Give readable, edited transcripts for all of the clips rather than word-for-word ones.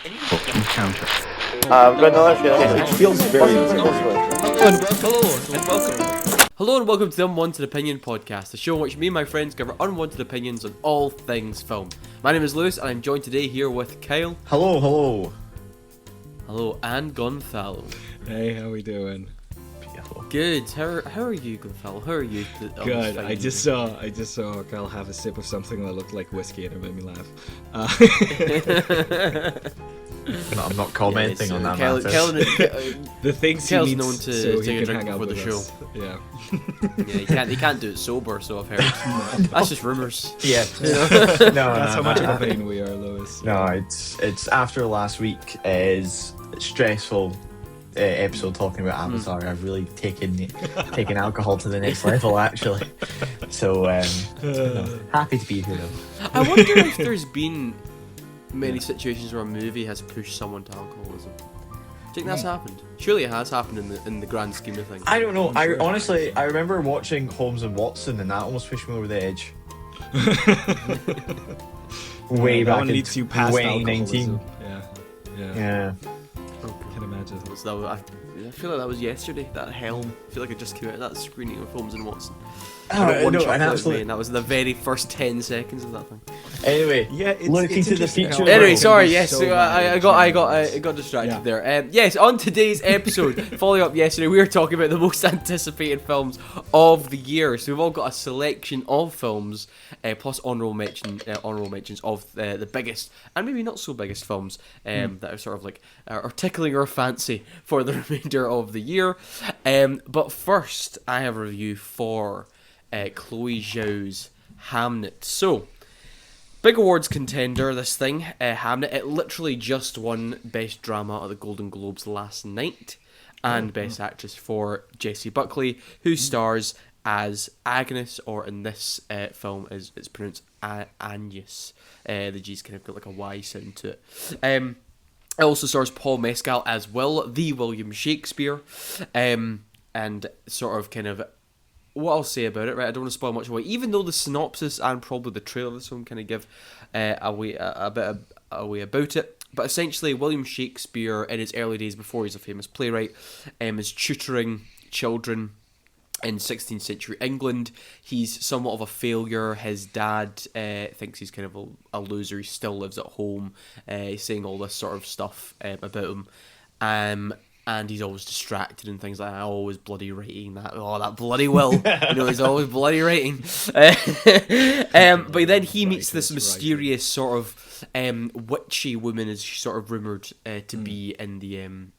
Encounter. Good knowledge. It feels very Hello and welcome to the Unwanted Opinion podcast, the show in which me and my friends give our unwanted opinions on all things film. My name is Lewis and I'm joined today here with Kyle. Hello. Hello, and Gonzalo. Hey, how we doing? Good. How are you, Gonzalo? How are you? Good. I just saw Kyle have a sip of something that looked like whiskey and it made me laugh. No, I'm not commenting on that matter. The things Kyle's he known needs to so take he a can drink hang out before the with show. us. Yeah. Yeah, he can't do it sober, so I've heard. That's just rumours. Yeah. That's how much of a pain we are, Lewis. No, it's after last week is stressful episode talking about Avatar. I've really taken alcohol to the next level, actually. So happy to be here though. I wonder if there's been many situations where a movie has pushed someone to alcoholism. Do you think that's happened? Surely it has happened in the grand scheme of things. I don't know. I honestly remember watching Holmes and Watson, and that almost pushed me over the edge. Way That back one in leads you past 2019. alcoholism. Yeah. Okay. Can imagine. I feel like that was yesterday. That Helm. I feel like I just came out of that screening of Holmes and Watson. Oh, One no, shot and out of absolutely. me, and that was the very first 10 seconds of that thing. Anyway, Yeah, looking to the interesting future. how Anyway, it can sorry. be Yes, so so I got distracted Yeah. there. Yes, on today's episode, following up yesterday, we were talking about the most anticipated films of the year. So we've all got a selection of films, plus honorable mentions of the biggest and maybe not so biggest films that are sort of like are tickling our fancy for the remainder of the year. But first, I have a review for Chloe Zhao's Hamnet. So, big awards contender, this thing, Hamnet. It literally just won Best Drama at the Golden Globes last night, and Best Actress for Jessie Buckley, who stars as Agnes, or in this film it's pronounced Agnes. The G's kind of got like a Y sound to it. It also stars Paul Mescal as the William Shakespeare, and sort of kind of what I'll say about it, right? I don't want to spoil much away, even though the synopsis and probably the trailer of this film kind of give away a bit away about it. But essentially, William Shakespeare, in his early days before he's a famous playwright, is tutoring children in 16th century England. He's somewhat of a failure. His dad thinks he's kind of a loser. He still lives at home, saying all this sort of stuff about him. And he's always distracted and things like that. Always bloody writing that. Oh, that bloody Will. He's always bloody writing. But then he meets this mysterious sort of witchy woman, as she's sort of rumoured to be in the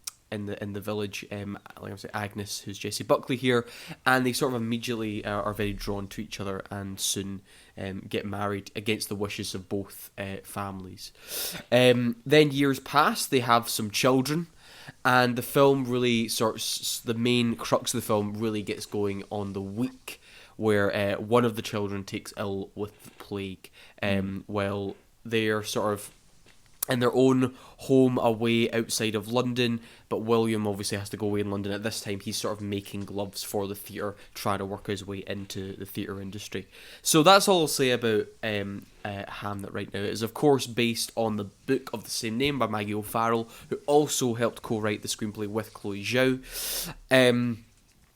village. Like I say, Agnes, who's Jessie Buckley here, and they sort of immediately are very drawn to each other and soon get married against the wishes of both families. Then years pass. They have some children. And the film really the main crux of the film really gets going on the week where one of the children takes ill with the plague while they're sort of in their own home away outside of London, but William obviously has to go away in London. At this time, he's sort of making gloves for the theatre, trying to work his way into the theatre industry. So that's all I'll say about Hamnet right now. It is, of course, based on the book of the same name by Maggie O'Farrell, who also helped co-write the screenplay with Chloe Zhao.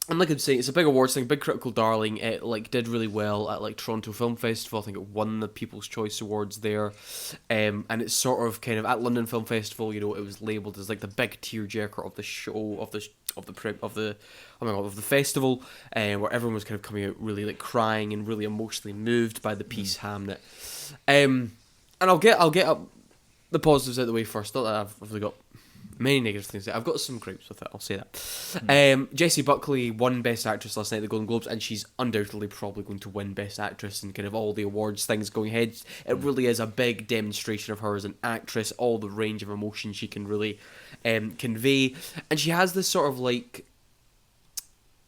And like I'm saying, it's a big awards thing, big critical darling. It did really well at Toronto Film Festival. I think it won the People's Choice Awards there, and it's sort of kind of at London Film Festival. It was labelled as like the big tearjerker of the show of the festival, where everyone was kind of coming out really crying and really emotionally moved by the piece Hamnet. And I'll get up the positives out of the way first. Not that I've really got many negative things. I've got some gripes with it, I'll say that. Jessie Buckley won Best Actress last night at the Golden Globes, and she's undoubtedly probably going to win Best Actress and kind of all the awards things going ahead. It really is a big demonstration of her as an actress, all the range of emotion she can really convey. And she has this sort of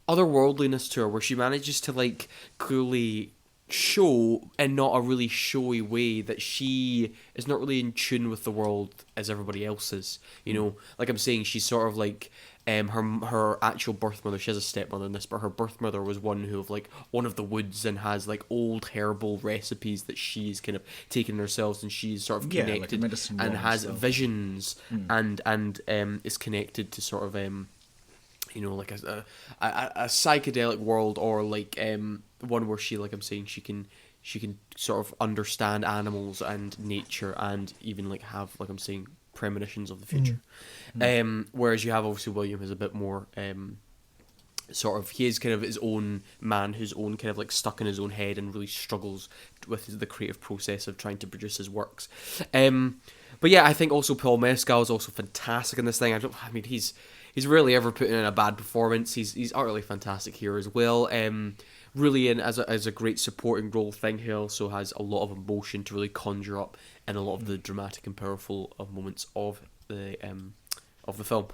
otherworldliness to her, where she manages to clearly show in not a really showy way that she is not really in tune with the world as everybody else is. You know, like I'm saying, she's sort of like her actual birth mother. She has a stepmother in this, but her birth mother was one who of like one of the woods and has like old herbal recipes that she's kind of taken herself, and she's sort of like connected medicine and wall has stuff. visions and is connected to sort of you know, like a psychedelic world, or like one where she, like I'm saying, she can sort of understand animals and nature, and even like have, like I'm saying, premonitions of the future. Whereas you have obviously William is a bit more sort of, he is kind of his own man who's own kind of like stuck in his own head and really struggles with the creative process of trying to produce his works. But yeah, I think also Paul Mescal is also fantastic in this thing. I mean, he's rarely ever putting in a bad performance. He's utterly fantastic here as well. Really in as a great supporting role thing. He also has a lot of emotion to really conjure up in a lot of the dramatic and powerful moments of the film.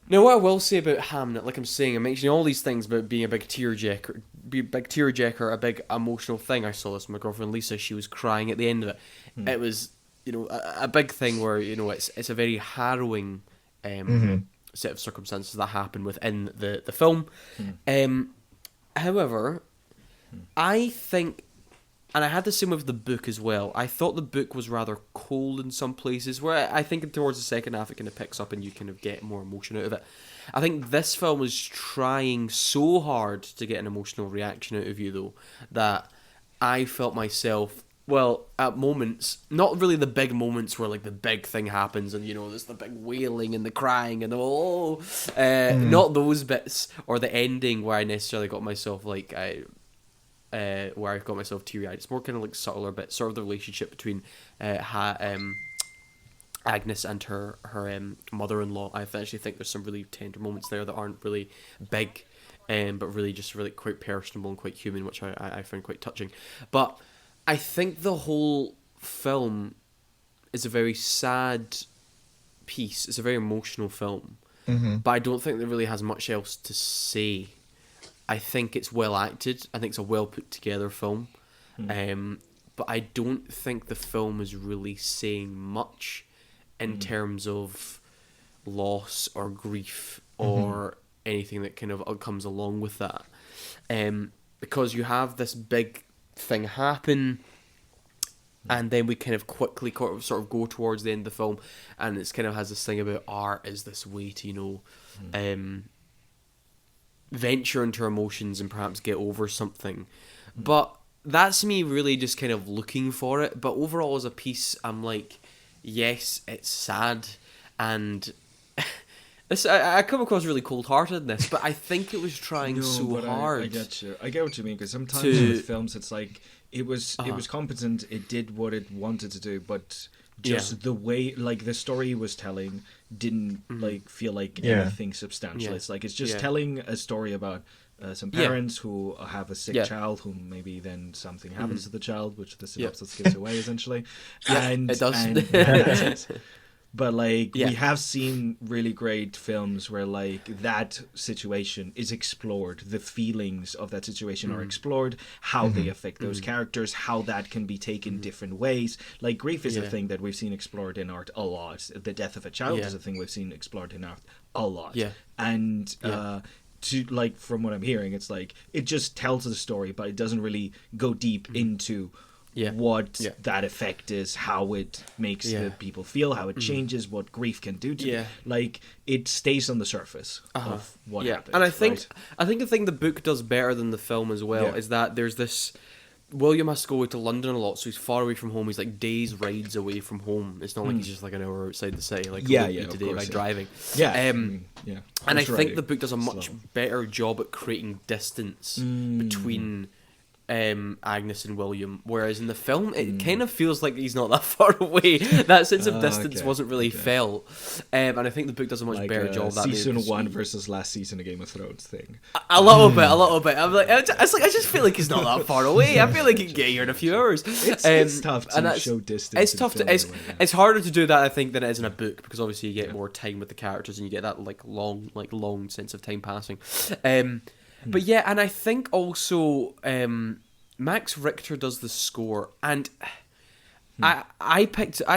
Now, what I will say about Hamnet, like I'm saying, I'm mentioning all these things about being a big tearjerker, a big emotional thing. I saw this with my girlfriend Lisa. She was crying at the end of it. It was, you know, a big thing where, you know, it's a very harrowing set of circumstances that happen within the film. However, I think, and I had the same with the book as well, I thought the book was rather cold in some places, where I think towards the second half it kind of picks up and you kind of get more emotion out of it. I think this film was trying so hard to get an emotional reaction out of you, though, that I felt myself, well, at moments, not really the big moments where like the big thing happens and, you know, there's the big wailing and the crying and not those bits, or the ending where I necessarily got myself like where I got myself teary-eyed. It's more kind of like subtler bits, sort of the relationship between Agnes and her mother-in-law. I actually think there's some really tender moments there that aren't really big, but really just really quite personable and quite human, which I find quite touching. But I think the whole film is a very sad piece. It's a very emotional film, but I don't think it really has much else to say. I think it's well acted. I think it's a well put together film, but I don't think the film is really saying much in terms of loss or grief or anything that kind of comes along with that, because you have this big thing happen, and then we kind of quickly sort of go towards the end of the film, and it's kind of has this thing about art is this way to, you know, venture into emotions and perhaps get over something. But that's me really just kind of looking for it. But overall as a piece, I'm like, yes, it's sad, and this I come across really cold-hearted in this, but I think it was trying hard. I get you. I get what you mean, because sometimes with films it's like it was competent, it did what it wanted to do, but just the way, like, the story it was telling didn't like feel like anything substantial. It's like it's just telling a story about some parents who have a sick child, who maybe then something happens to the child, which the synopsis gives away essentially. And it does. And that's it. But like we have seen really great films where like that situation is explored, the feelings of that situation are explored, how they affect those characters, how that can be taken different ways. Like grief is a thing that we've seen explored in art a lot. The death of a child is a thing we've seen explored in art a lot. And to, like, from what I'm hearing, it's like it just tells the story, but it doesn't really go deep into what that effect is, how it makes the people feel, how it changes, what grief can do to them. Like, it stays on the surface of what happens. And I think the thing the book does better than the film as well is that there's this William has to go away to London a lot, so he's far away from home. He's like days rides away from home. It's not like he's just like an hour outside the city, like today by driving. And I think the book does a much better job at creating distance between Agnes and William, whereas in the film it kind of feels like he's not that far away. That sense of distance wasn't really felt, and I think the book does a much better job. That season 1 versus last season of Game of Thrones thing. A little bit. I'm like, I just feel like he's not that far away. I feel like he can get here in a few hours. It's tough to show distance. It's tough to. It's harder to do that, I think, than it is in a book, because obviously you get more time with the characters and you get that long sense of time passing. But yeah, and I think also Max Richter does the score, and I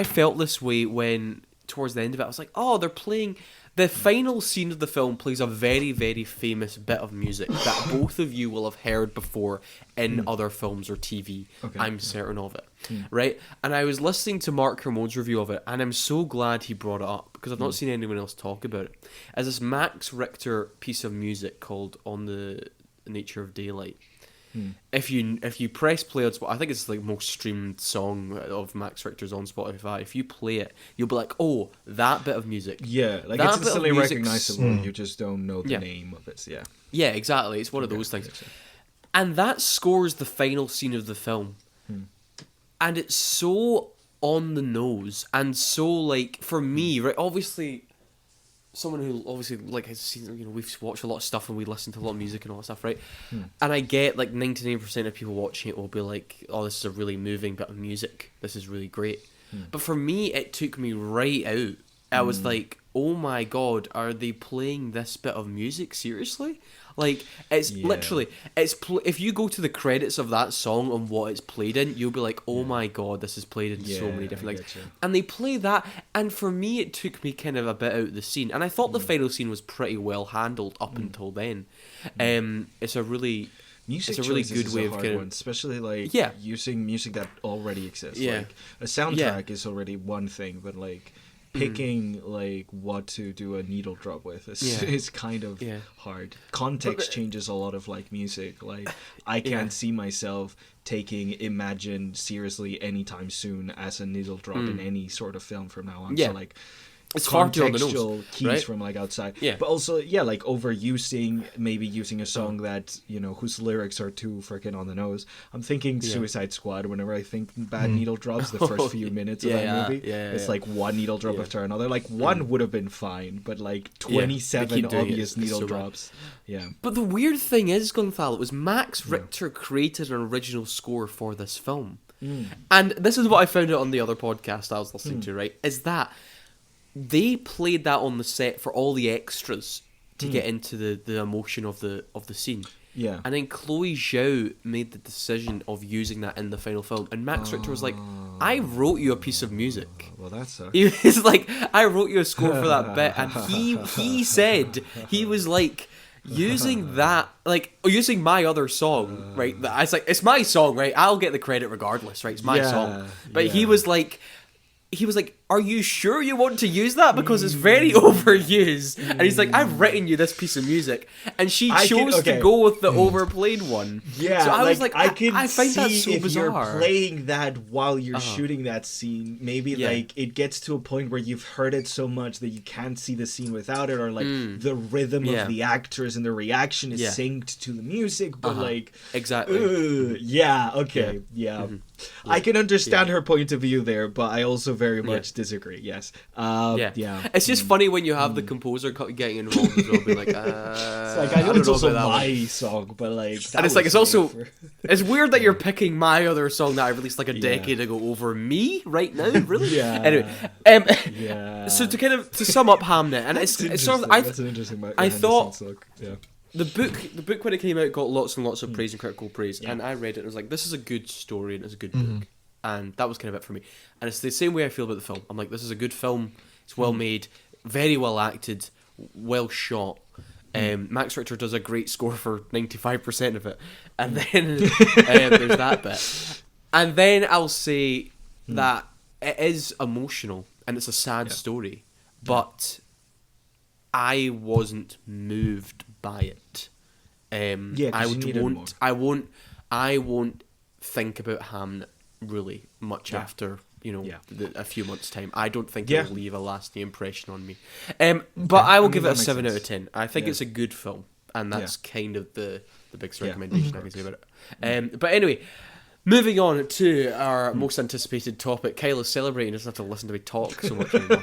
felt this way when towards the end of it I was like, oh, they're playing the final scene of the film plays a very, very famous bit of music that both of you will have heard before in other films or TV. Okay. I'm certain of it, right? And I was listening to Mark Kermode's review of it, and I'm so glad he brought it up because I've not seen anyone else talk about it. As this Max Richter piece of music called "On the Nature of Daylight." If you press play on Spotify, I think it's like most streamed song of Max Richter's on Spotify. If you play it, you'll be like, "Oh, that bit of music." Yeah, like that it's bit of instantly music's- recognizable. You just don't know the name of it. Yeah. Yeah, exactly. It's one of those things. And that scores the final scene of the film. And it's so on the nose and so like for me, right? Obviously, someone who obviously like has seen, we've watched a lot of stuff and we listen to a lot of music and all that stuff, right? And I get like 99% of people watching it will be like, oh, this is a really moving bit of music. This is really great. But for me, it took me right out. I was like, oh my god, are they playing this bit of music seriously? Like, it's literally, if you go to the credits of that song and what it's played in, you'll be like, oh my god, this is played in so many different things. And they play that, and for me, it took me kind of a bit out of the scene. And I thought the final scene was pretty well handled up until then. It's a really... Music it's a really choices good is way a of hard kind one, especially like using music that already exists. Yeah. Like a soundtrack is already one thing, but like picking like what to do a needle drop with is kind of hard. Context changes a lot of like music. Like I can't see myself taking Imagine seriously anytime soon as a needle drop in any sort of film from now on. So like it's hard to on the nose, contextual keys right? from like outside, Yeah. but also like overusing, maybe using a song that whose lyrics are too freaking on the nose. I'm thinking Suicide Squad whenever I think bad needle drops. The first few minutes of that movie, it's like one needle drop after another. Like one would have been fine, but like 27 obvious needle so drops. Yeah. But the weird thing is, Gonzalo, was Max Richter created an original score for this film, and this is what I found out on the other podcast I was listening to. Right, is that they played that on the set for all the extras to get into the emotion of the scene. Yeah. And then Chloe Zhao made the decision of using that in the final film. And Max Richter was like, I wrote you a piece of music. Well, that sucks. He was like, I wrote you a score for that bit. And he said, he was like, using that, like, using my other song, right? I was like, it's my song, right? I'll get the credit regardless, right? It's my song. But he was like, are you sure you want to use that? Because it's very overused. And he's like, I've written you this piece of music. And she chose to go with the overplayed one. Yeah, so I was like, I can I find see that so if bizarre. you're playing that while you're shooting that scene, maybe like it gets to a point where you've heard it so much that you can't see the scene without it, or like the rhythm of the actors and the reaction is synced to the music, but like... Exactly. I can understand her point of view there, but I also very much disagree. Yes. It's just funny when you have the composer getting involved as well, being like, it's like, I know it's also my song, but like, and it's like, it's also, it's weird that you're picking my other song that I released like a decade ago over me right now, really? Anyway, so to sum up Hamnet, and it's sort of, I thought the book when it came out got lots and lots of praise and critical praise, and I read it and I was like, this is a good story and it's a good book, and that was kind of it for me. And it's the same way I feel about the film. I'm like, this is a good film, it's well made, very well acted, well shot. Max Richter does a great score for 95% of it, and then there's that bit, and then I'll say that it is emotional and it's a sad story, but I wasn't moved by it. I won't think about Hamnet really much after a few months' time. I don't think it'll leave a lasting impression on me. But I will give it a 7 out of 10. I think it's a good film, and that's kind of the biggest recommendation I can say about it. But anyway, moving on to our most anticipated topic. Kyle is celebrating, doesn't have to listen to me talk so much anymore.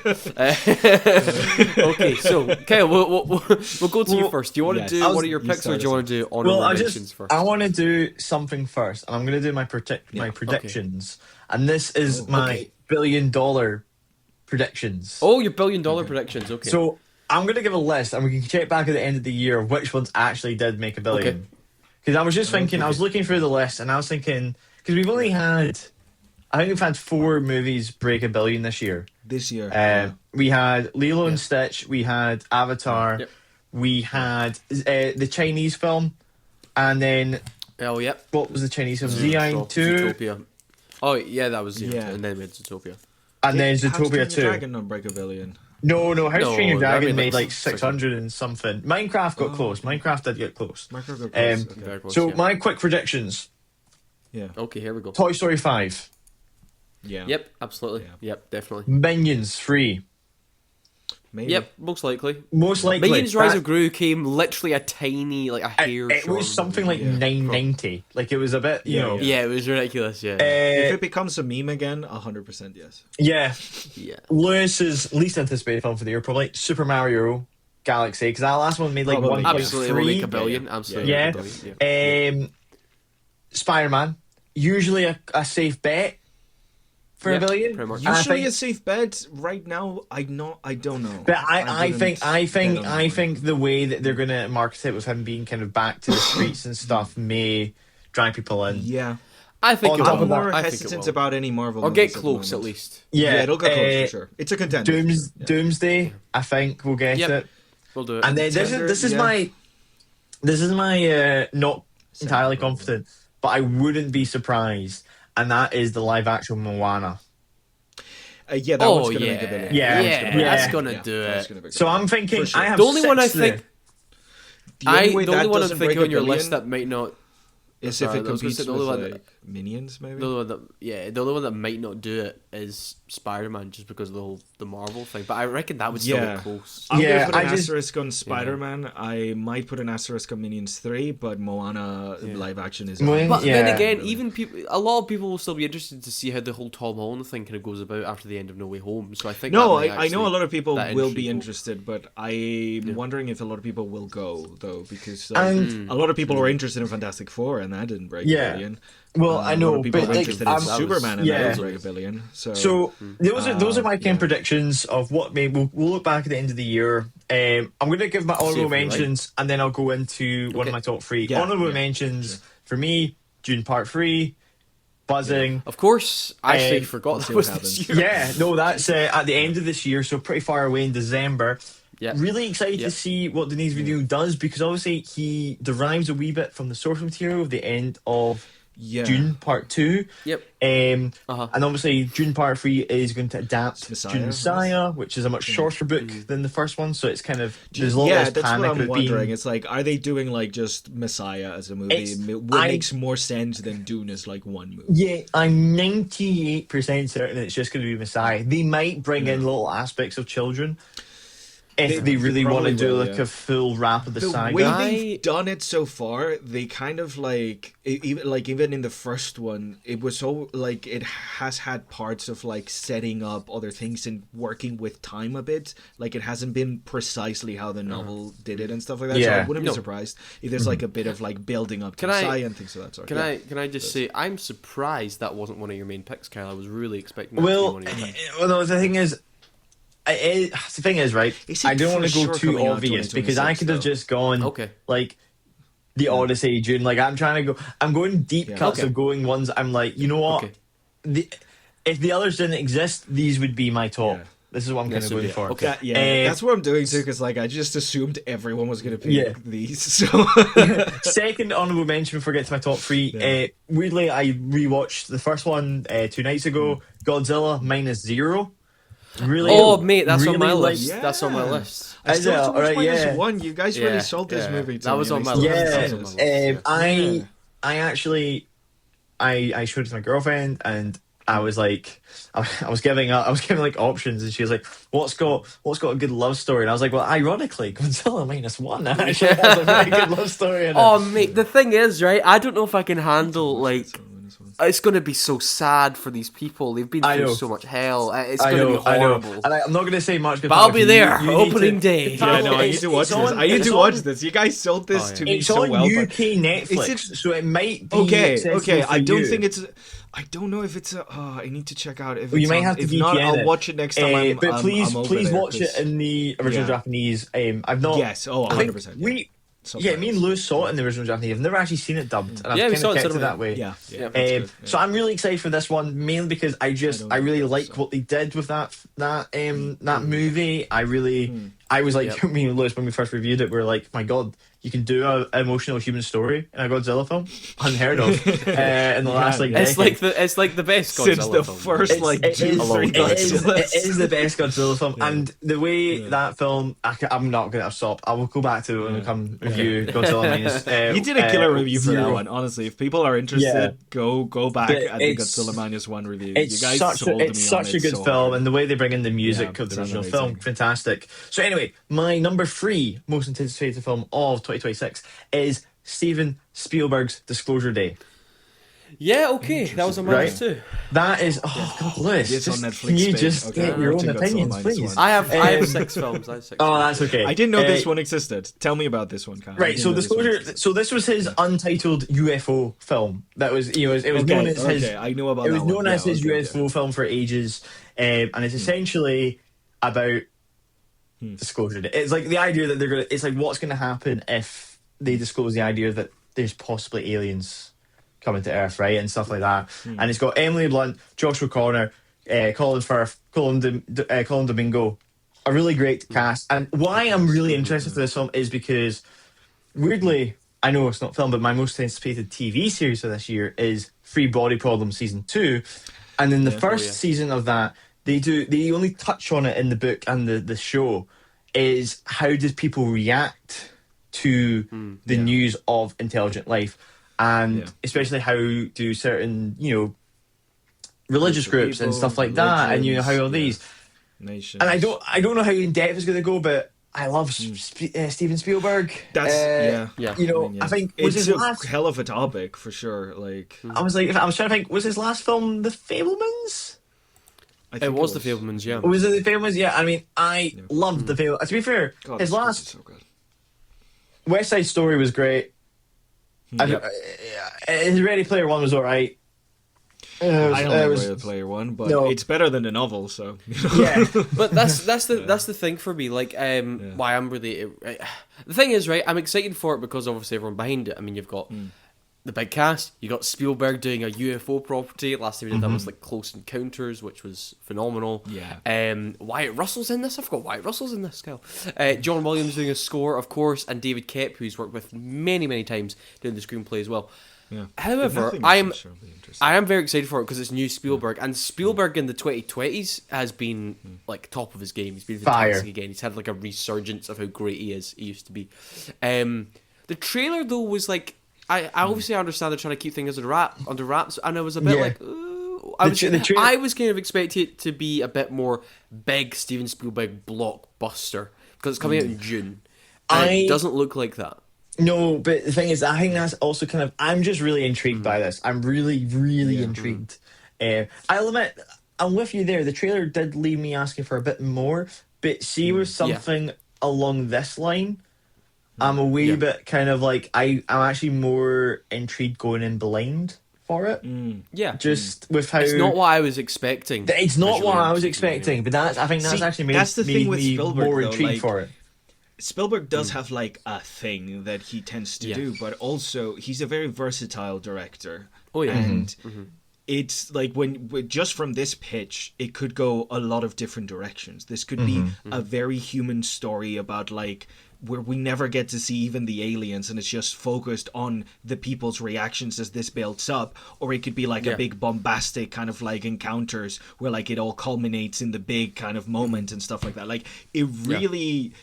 Okay, so Kyle, we'll go to you first. Do you want to do one of your picks, or do you want to do honorable mentions first? I want to do something first, and I'm going to do my predictions. And this is my $1 billion predictions. Oh, your $1 billion predictions. Okay. So I'm going to give a list, and we can check back at the end of the year which ones actually did make $1 billion. Because I was just thinking, I was looking through the list, and I was thinking, because we've only had, I think we've had 4 movies break $1 billion this year. This year. We had Lilo and Stitch, we had Avatar, Yep. we had the Chinese film, and then Oh, yep. what was the Chinese film? Zion 2, Zootopia. Oh, yeah, that was Zootopia. Yeah. And then we had Zootopia. and then How to Train Zootopia Your 2. Dragon not break $1 billion. No, How to No, Train Your that Dragon made, made like, like 600 and something. Minecraft got close. Minecraft did get close. Micro okay. Very close, So yeah. my quick predictions: Yeah. Okay, here we go. Toy Story 5, Yeah. Yep, absolutely. Yeah. Yep, definitely. Minions 3, Maybe. Yep, most likely. most likely. Minions Rise That- of Gru came literally a tiny, like a hair it short was of something the like movie. 990. Like it was a bit, you Yeah, know. Yeah, it was ridiculous, yeah. If Uh, it becomes a meme again, 100% yes. yeah. yeah. Lewis's least anticipated film for the year, probably Super Mario Galaxy, because that last one made like Probably. 1.3. Absolutely, will make $1 billion. Absolutely. Yeah. Make $1 billion, yeah. Spider-Man, usually a safe bet for Yeah, $1 billion. pretty much. And I Usually think- a safe bet. Right now, I don't know. But I wouldn't think bet on that one. the way that they're going to market it with him being kind of back to the streets and stuff may drag people in. Yeah. I think On it top will. of that, I'm more I think it hesitant will. about any Marvel Or get movies at the close, at moment. least. Yeah, it'll get close uh, for sure. It's a contender. for sure. Yeah. Doomsday, I think we'll get Yep. it. We'll do it. And then Contender, this is yeah. my not entirely confident, but I wouldn't be surprised, and that is the live action Moana. Yeah, that one's gonna make $1 billion. Yeah, that's gonna Yeah, do that's it. gonna make So $1 I'm billion. thinking For sure. I have The only one I 6 there. think, The only way the that only one I'm doesn't thinking break on your $1 list billion that might not. is if Sorry, it I was gonna competes say the with only one like Minions, maybe. The only one that might not do it is Spider-Man, just because of the Marvel thing. But I reckon that would still Yeah. be close. I'm Yeah, gonna put an I just- asterisk on Spider-Man. I might put an asterisk on Minions 3, but Moana live action is. Moana- But Yeah. then again, even people, a lot of people will still be interested to see how the whole Tom Holland thing kind of goes about after the end of No Way Home. So I think No, that might I know a actually- lot of people that will industry be will- interested, but I'm wondering if a lot of people will go though, because And- a lot of people were interested in Fantastic Four, and that didn't break Yeah. $1 billion. Well, A I lot know, of people but were like, interested in that was- Superman, and yeah. that didn't break $1 billion. So those are my kind yeah. of predictions of what may we'll look back at the end of the year. I'm going to give my See if honorable we're right. mentions, and then I'll go into one of Okay. my top 3. Yeah, Honorable yeah, mentions for me: Dune Part 3, Buzzing. Of course, I actually Um, forgot we'll see that what was this happens. year. Yeah, no, that's at the end of this year, so pretty far away in December. Yeah. Really excited Yeah. to see what Denis Villeneuve does, because obviously he derives a wee bit from the source material of the end of Yeah. Dune Part 2. Yep. And Uh-huh. obviously Dune Part 3 is going to adapt Messiah, Dune Messiah, which is a much shorter book than the first one, so it's kind of there's a lot less that's panic what I'm about wondering. being. It's like, are they doing like just Messiah as a movie? It's- What I- makes more sense than Dune as like one movie? Yeah, I'm 98% certain it's just going to be Messiah. They might bring in little aspects of children if they really want to probably do will, like yeah. a full wrap of the The saga. way I- they've done it so far, they kind of even in the first one, it was so like it has had parts of like setting up other things and working with time a bit. Like it hasn't been precisely how the novel did it and stuff like that. So I Yeah. wouldn't No. be surprised if there's like a bit of like building up to Can I- Messiah and things of that sort. Can Yeah. I just say I'm surprised that wasn't one of your main picks, Kyle. I was really expecting that to be Well, one of your picks. no, the thing is, the thing is, right? Is I it don't want for to go sure too coming out obvious because I 2026 could have though? just gone Okay. like the Odyssey, Dune. Like I'm trying to go. I'm going deep Yeah. cuts Okay. of going ones. I'm like, you know what? Okay. If the others didn't exist, these would be my top. Yeah. This is what I'm kind This of would going be it. for. Okay. That's what I'm doing too, because like I just assumed everyone was gonna pick Yeah. these. So Second honorable mention before I get to my top 3. Yeah. Weirdly, I rewatched the first one 2 nights ago. Godzilla -0. Really? Oh, mate, that's on really my like- list. Yeah. That's on my list. I Is still it? have to watch Alright, minus yeah. one. You guys really Yeah, sold this yeah. movie. To That was me, on and I my still list. haven't Yeah, seen That's it. on my list. I actually I showed it to my girlfriend and I was like I was giving like options and she was like, what's got a good love story? And I was like, well, ironically, Godzilla -1 actually has a very good love story in it. Oh, mate, the thing is, right? I don't know if I can handle like. It's going to be so sad for these people. They've been I through know. so much hell. It's I going to know, be horrible. I know. And I'm not going to say much. But I'll be there, You need opening to- day. Yeah, no, I need It's- to watch it's this. on- I need it's to watch on- this. You guys sold this Oh, to yeah. me It's so on well. UK Netflix, Is it- so it might be Okay, accessible I for don't you. think it's. I don't know if it's a. I need to check out if Well, you it's might on- have to If not, VPN I'll it. watch it next time. But please I'm over watch there, it in the original Yeah. Japanese. I've not. Yes, oh, I think 100%. We Yeah, me and Lewis saw it in the original Japanese. I've never actually seen it dubbed, and I've Yeah, we kind saw of it kept it cinema. that way. Yeah, Yeah. that's good. So I'm really excited for this one, mainly because I really think like so. what they did with that movie. I was like, me and Lewis, when we first reviewed it, we were like, my God, you can do an emotional human story in a Godzilla film, unheard of in the last like It's decade. like the best Godzilla Since the film. first It like is- 2-3 it is Godzillas. the best Godzilla film, and the way that film, I'm not going to stop. I will go back to it when we come review Godzilla minus. You did a killer review for that Zero. one. Honestly, if people are interested, go back But at the it's- Godzilla Minus One review. It's You guys such sold it's me such on a it good so film, hard. and the way they bring in the music Yeah, of the sounds original amazing. film, fantastic. So anyway, my number 3 most anticipated film of 2026 is Steven Spielberg's Disclosure Day. Yeah, okay, that was on my list too. That is, oh God, Lewis, It's on just- Netflix can you Spain. just Okay, get your I'll own check out opinions, Soul Minus please? One. I have 6 films. I have 6 Oh, films. that's okay. I didn't know this one existed. Tell me about this one, Kyle. I Right, didn't so know this one Disclosure. existed. So this was his untitled UFO film. That was, it was known as his. Okay, I know about It was that known one. as Yeah, his okay, UFO film for ages, and it's essentially about disclosure. It's like the idea that they're gonna. It's like what's going to happen if they disclose the idea that there's possibly aliens coming to Earth, right, and stuff like that. And it's got Emily Blunt, Josh O'Connor, Colin Firth, Colin Domingo, a really great cast. And why I'm really interested in this film is because, weirdly, I know it's not film, but my most anticipated TV series for this year is Free Body Problem season 2, and in the first season of that, they only touch on it in the book and the show is how did people react to the news of intelligent life, and especially how do certain religious groups and stuff like that, and how all these Nations. and I don't know how in depth it's going to go, but I love Steven Spielberg. That's Yeah. I think was it's his a last. hell of a topic for sure. Like I was trying to think. Was his last film The Fablemans? I think It was The Fablemans, yeah. Was it The Fablemans? Yeah. I mean, I loved The Fablemans. To be fair, God, his this last is so good. West Side Story was great. His Ready Player One was alright. I don't like Ready Player One, but No. it's better than the novel. So Yeah. But that's the thing for me. Like, why I'm really the thing is, right? I'm excited for it because obviously everyone behind it. I mean, you've got the big cast. You got Spielberg doing a UFO property. Last time he did that was like Close Encounters, which was phenomenal. Yeah. Wyatt Russell's in this. I forgot Wyatt Russell's in this. Kyle. John Williams doing a score, of course, and David Koepp, who's worked with many times doing the screenplay as well. Yeah. However, Nothing I am necessarily interesting. I am very excited for it because it's new Spielberg, and Spielberg in the 2020s has been like top of his game. He's been Fire. fantastic again. He's had like a resurgence of how great he is. He used to be. The trailer though was like I obviously understand they're trying to keep things under wraps, and I was a bit like. Ooh. I was kind of expecting it to be a bit more big Steven Spielberg blockbuster because it's coming out in June. And it doesn't look like that. No, but the thing is, I think that's also kind of. I'm just really intrigued by this. I'm really intrigued. I'll admit, I'm with you there. The trailer did leave me asking for a bit more, but see, with something along this line, I'm a wee bit kind of like I'm actually more intrigued going in blind for it. Yeah, Just with how it's not what I was expecting. It's not visually what I and was anyway. expecting, but I think that's See, actually made, that's the made thing with me Spielberg, more though, intrigued like- for it. Spielberg does have like a thing that he tends to do, but also he's a very versatile director. Oh yeah, And it's like just from this pitch, it could go a lot of different directions. This could be a very human story about like where we never get to see even the aliens, and it's just focused on the people's reactions as this builds up. Or it could be like a big bombastic kind of like encounters where like it all culminates in the big kind of moment and stuff like that. Like he really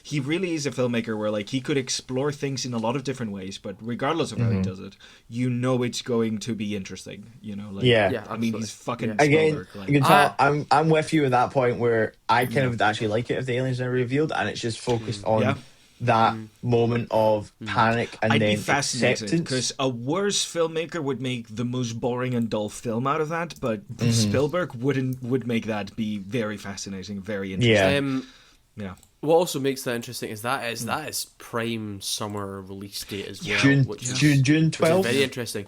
is a filmmaker where like he could explore things in a lot of different ways, but regardless of how he does it, it's going to be interesting. Like, Yeah. I mean, he's fucking Again, Spielberg. Like, you can tell I'm with you at that point where I kind of actually like it if the aliens are revealed and it's just focused on that moment of panic and I'd then be fascinated acceptance. because a worse filmmaker would make the most boring and dull film out of that, but Spielberg would make that be very fascinating, very interesting. Yeah. What also makes that interesting is that is prime summer release date as well, June which is 12th. very interesting.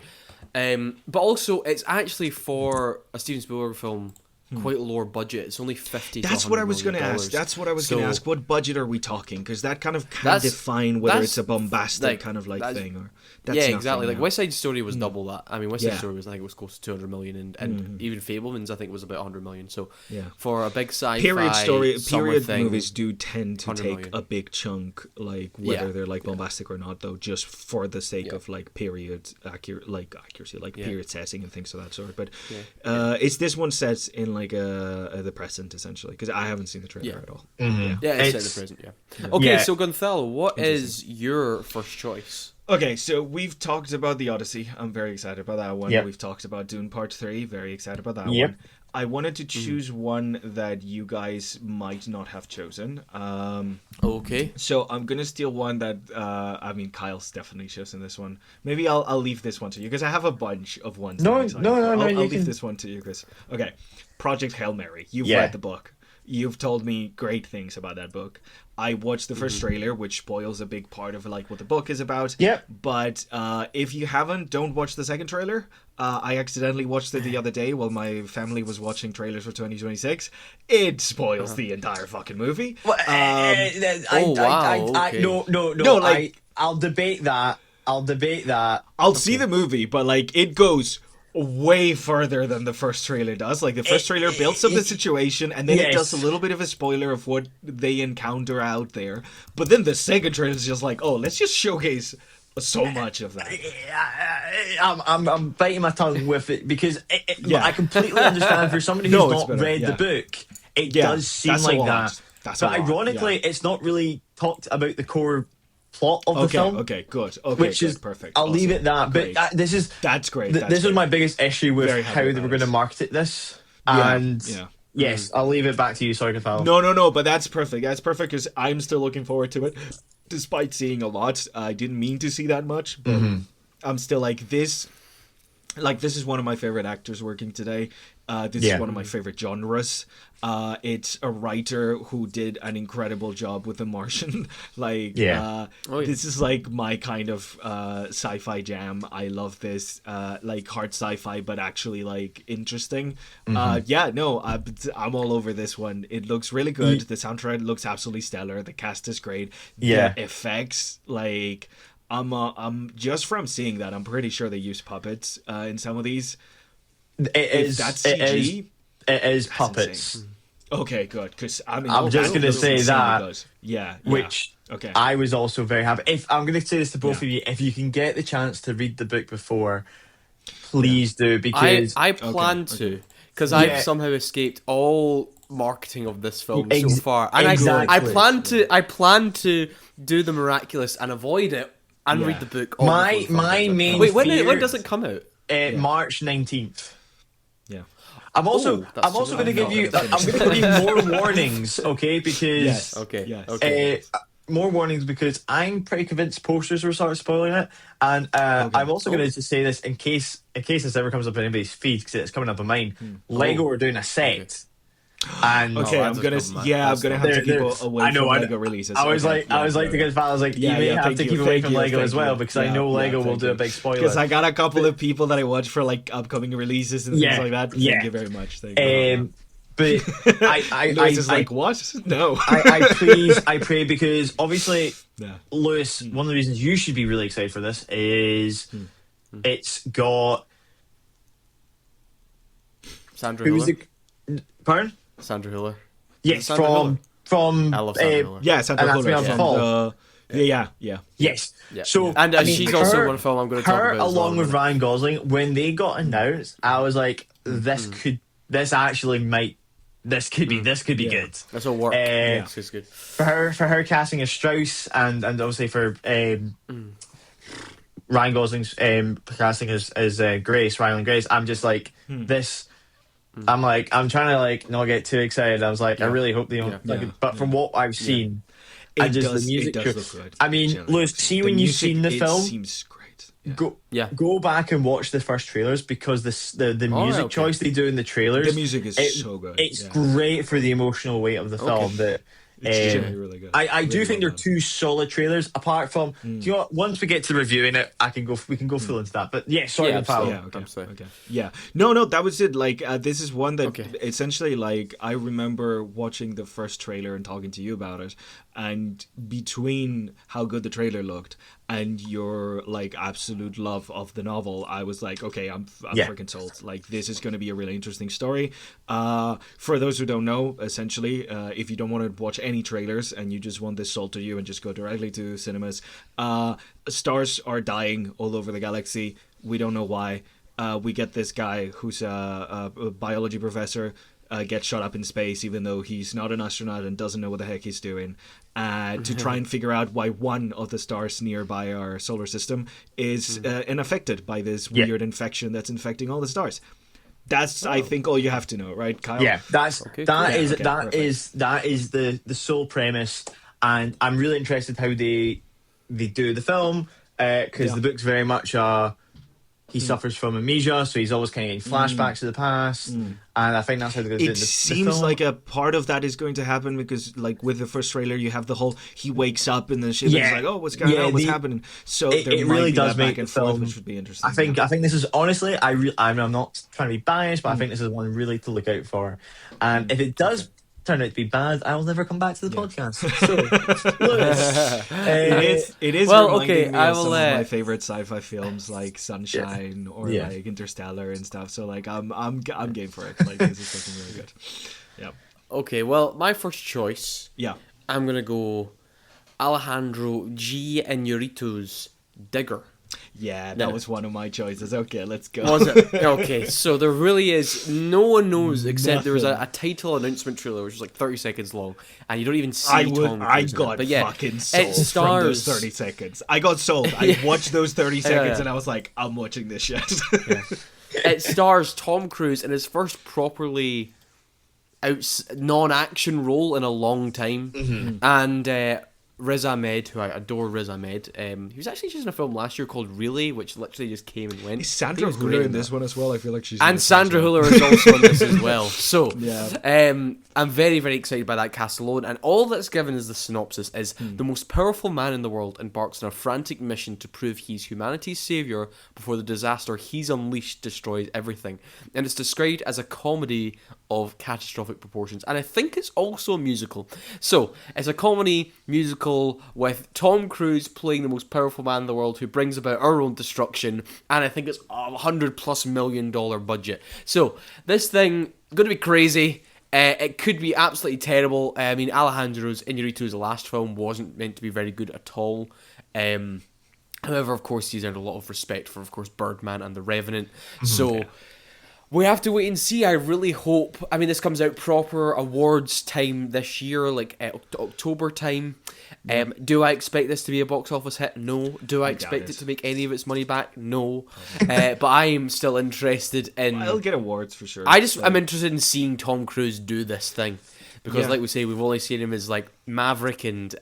But also, it's actually for a Steven Spielberg film quite lower budget. It's only 50. That's to what I was going to ask. That's what I was going to ask. What budget are we talking? Because that kind of can define whether it's a bombastic kind of thing or. That's exactly. Like West Side Story was double that. I mean, West Side Story was, I think it was close to 200 million, and even Fabelmans I think was about 100 million. So for a big sci-fi period thing, movies do tend to take million. a big chunk, like whether they're like bombastic or not, though, just for the sake of like period accuracy, like period setting and things of that sort. But is this one set in like the present essentially? Because I haven't seen the trailer at all. It's set in the present. Yeah. Okay, so Gonzalo, what is your first choice? Okay, so we've talked about the Odyssey. I'm very excited about that one. Yep. We've talked about Dune Part 3. Very excited about that Yep. one. I wanted to choose one that you guys might not have chosen. Okay. So I'm going to steal one that, Kyle's definitely chosen this one. Maybe I'll leave this one to you, because I have a bunch of ones. No, that I'm excited for. I'll leave can... this one to you, Chris. Okay, Project Hail Mary. You've Yeah. read the book. You've told me great things about that book. I watched the first trailer, which spoils a big part of like what the book is about. Yep. But if you haven't, don't watch the second trailer. I accidentally watched it the other day while my family was watching trailers for 2026. It spoils the entire fucking movie. Well, I'll debate that. I'll see the movie, but like it goes way further than the first trailer does. Like the first trailer builds up the situation, and then it does a little bit of a spoiler of what they encounter out there. But then the second trailer is just like, oh, let's just showcase so much of that. I'm biting my tongue with it because I completely understand for somebody who's not read the book, it does seem like that. But ironically, it's not really talked about the core plot of the film. Okay, good. Okay, which is perfect. I'll leave it that. But that's great. This is my biggest issue with how they were going to market this. Yes, I'll leave it back to you. Sorry, Gonzalo. No, but that's perfect. That's perfect because I'm still looking forward to it. Despite seeing a lot, I didn't mean to see that much, but I'm still like this. Like, this is one of my favorite actors working today. This is one of my favorite genres. It's a writer who did an incredible job with The Martian. This is like my kind of sci-fi jam. I love this, like hard sci-fi, but actually like interesting. I'm all over this one. It looks really good. The soundtrack looks absolutely stellar. The cast is great. The effects, like. I'm just from seeing that, I'm pretty sure they use puppets in some of these. That's CG. It is puppets. Insane. Okay, good. Because I'm just going to say that. Which I was also very happy. If I'm going to say this to both of you, if you can get the chance to read the book before, please do, because I plan to, because I've somehow escaped all marketing of this film so far, and I plan to do the miraculous and avoid it. And read the book. My main wait. When does it come out? March 19th. Yeah. I'm also going to give you. I'm going to give you more warnings, okay? Because more warnings because I'm pretty convinced posters will start spoiling it, and I'm also going to say this in case this ever comes up in anybody's feed, because it's coming up on mine. Lego are doing a set. And I'm gonna have to keep away from Lego releases. I was like to get I was like, you may have to keep away from Lego as well, because I know Lego will do a big spoiler. Because I got a couple of people that I watch for like upcoming releases and things like that. Thank you very much. But I was like, what? No. I pray because obviously, Lewis, one of the reasons you should be really excited for this is it's got Sandra Hüller. Pardon? Sandra Hüller. Yes, from I love Sandra Hüller. Yeah, Sandra Hüller. Yes. Yeah. So and she's also one film I'm going to talk about. Her along with Ryan Gosling, when they got announced, I was like, this could be good. This will work. It's good. For her casting as Strauss and obviously for Ryan Gosling's casting as Grace, Ryan and Grace, I'm just like this. I'm trying to like not get too excited. I was like, I really hope they don't. But from what I've seen, the music does look good. I mean, Lewis, see when you've seen the film, it seems great. Go back and watch the first trailers, because the music choice they do in the trailers, the music is so good. It's great for the emotional weight of the film. That It's genuinely really good. I do Really think well they're two solid trailers. Apart from, do you know what? Once we get to reviewing it, we can go full into that. But yeah, sorry, Yeah, Paolo. absolutely. Yeah, I'm sorry. okay. Yeah. No, that was it. Like, this is one that Okay. essentially, like, I remember watching the first trailer and talking to you about it, and between how good the trailer looked and your, like, absolute love of the novel, I was like, okay, I'm freaking sold. Like, this is going to be a really interesting story. For those who don't know, essentially, if you don't want to watch any trailers and you just want this sold to you and just go directly to cinemas, stars are dying all over the galaxy. We don't know why. We get this guy who's a biology professor gets shot up in space, even though he's not an astronaut and doesn't know what the heck he's doing, to try and figure out why one of the stars nearby our solar system is unaffected by this weird infection that's infecting all the stars. That's, I think, all you have to know, right, Kyle? Yeah, that is perfect. the sole premise, and I'm really interested how they do the film, because the book's very much he suffers from amnesia, so he's always kind of getting flashbacks to the past, and I think that's how they're going to do It the seems film. like a part of that is going to happen because, like, with the first trailer, you have the whole he wakes up in the ship and he's like, "Oh, what's going on? What's happening?" So it there really might be does that make back and the forth, film. which would be interesting. I think this is honestly, I'm not trying to be biased, but I think this is one really to look out for, and if it does turn out to be bad, I will never come back to the podcast. So, Lewis, it is Well, reminding okay, me I of some will, of my favorite sci-fi films like Sunshine or Yeah. like Interstellar and stuff. So like I'm game for it. Like this is looking really good. Yeah. Okay, well, my first choice, Yeah. I'm going to go Alejandro G. Inarritu's Digger. Yeah, that was one of my choices. Okay, let's go. Was it? Okay, so there really is, no one knows except there was Nothing. a title announcement trailer which was like 30 seconds long, and you don't even see I Tom Cruise I in it. got But yeah, fucking sold it from those stars 30 seconds. I got sold. I watched those 30 seconds yeah. and I was like, I'm watching this shit. It stars Tom Cruise in his first properly non-action role in a long time, and Riz Ahmed, who I adore, Riz Ahmed. He was actually just in a film last year called Relay, which literally just came and went. Is He Sandra was great Hüller in that. this one as well? I feel like she's And Sandra Hüller is also in this as well. So, Yeah. I'm very, very excited by that cast alone. And all that's given as the synopsis is the most powerful man in the world embarks on a frantic mission to prove he's humanity's savior before the disaster he's unleashed destroys everything. And it's described as a comedy of catastrophic proportions. And I think it's also a musical. So, it's a comedy musical with Tom Cruise playing the most powerful man in the world who brings about our own destruction. And I think it's $100+ million budget. So, this thing, going to be crazy. It could be absolutely terrible. I mean, Alejandro Inarritu's last film wasn't meant to be very good at all. However, of course, he's earned a lot of respect for, of course, Birdman and The Revenant. So we have to wait and see. I really hope. I mean, this comes out proper awards time this year, like October time. Do I expect this to be a box office hit? No. Do I expect it to make any of its money back? No. But I am still interested in. I'll get awards for sure. I'm interested in seeing Tom Cruise do this thing. Because, like we say, we've only seen him as like Maverick and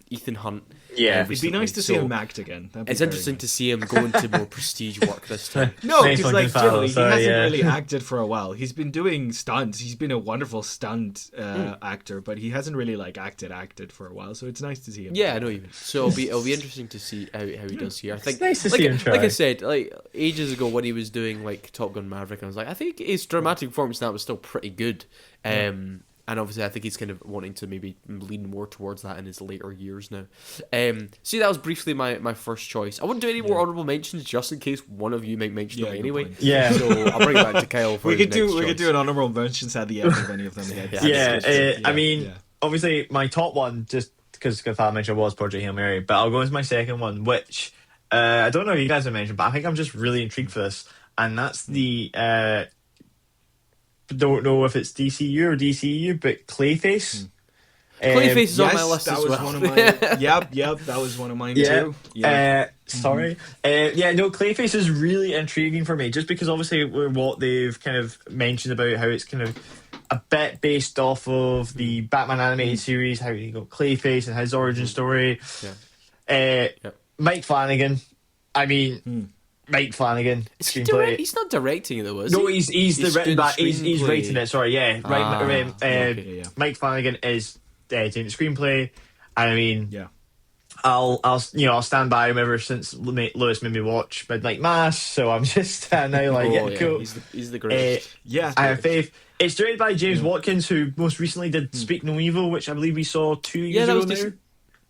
Ethan Hunt. Yeah. It'd be nice to see him act again. It's interesting to see him go into more prestige work this time. No, Nice because looking like fellow, generally he so, hasn't yeah. really acted for a while. He's been doing stunts. He's been a wonderful stunt actor, but he hasn't really like acted for a while. So it's nice to see him. Yeah, I know you mean. So it'll be interesting to see how he does here. I think nice to like, see him try. like I said, like ages ago when he was doing like Top Gun Maverick, I was like, I think his dramatic performance in that was still pretty good. And obviously, I think he's kind of wanting to maybe lean more towards that in his later years now. See, that was briefly my first choice. I wouldn't do any more honourable mentions just in case one of you might mention them good anyway. point. Yeah. So I'll bring it back to Kyle for We his could do next we could choice. do an honourable mentions at the end of any of them. I mean, obviously, my top one, just because I mentioned was Project Hail Mary, but I'll go into my second one, which I don't know if you guys have mentioned, but I think I'm just really intrigued for this, and that's the don't know if it's DCU or DCEU, but Clayface. Clayface is on my yes, list that as was well. one of my. Yep, that was one of mine too. Yeah. Sorry. Clayface is really intriguing for me, just because obviously what they've kind of mentioned about how it's kind of a bit based off of the Batman animated series, how you got Clayface and his origin story. Mike Flanagan. I mean, Mike Flanagan. Screenplay. He's not directing it though, is No, he? he's the written doing back. He's screenplay. writing it. Sorry, yeah. Okay. Mike Flanagan is doing the screenplay. And I mean, Yeah. I'll stand by him ever since Lewis made me watch Midnight Mass. So I'm just now like, yeah, cool. He's the greatest. Yeah. I have faith. It's directed by James Watkins, who most recently did Speak No Evil, which I believe we saw 2 years ago now.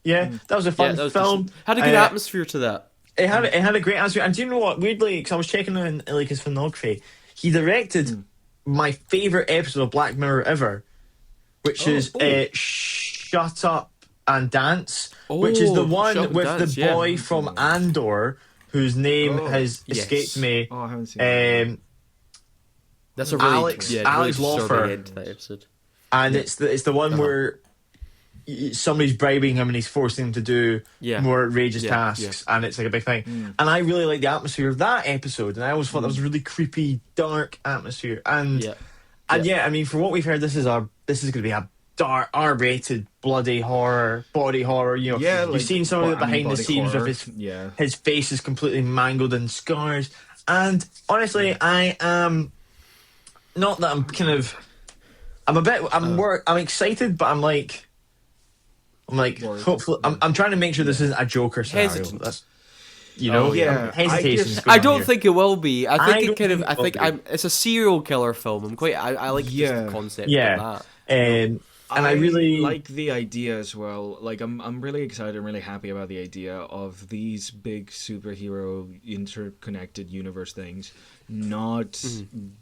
Yeah, that was a fun film. Had a good atmosphere to that. It had a great atmosphere. And do you know what? Weirdly, because I was checking on like his filmography, he directed my favorite episode of Black Mirror ever, which is Shut Up and Dance, which is the one with the boy from Andor, whose name has escaped me. Oh, I haven't seen that. That's a really Alex Lawfer, end to that episode. And it's the one where somebody's bribing him and he's forcing him to do more outrageous tasks, and it's like a big thing. And I really like the atmosphere of that episode, and I always thought that was a really creepy, dark atmosphere. And I mean, for what we've heard, this is going to be a dark, R-rated, bloody horror, body horror. You know, you've seen some of the behind the scenes of his face is completely mangled and scars. And honestly, I am not that I'm excited, but I'm like, hopefully, I'm trying to make sure this isn't a Joker scenario. Hesitant. That's, hesitation. I don't think it will be. I think it's a serial killer film. I like just the concept of that. And I really like the idea as well. Like, I'm really excited and really happy about the idea of these big superhero interconnected universe things not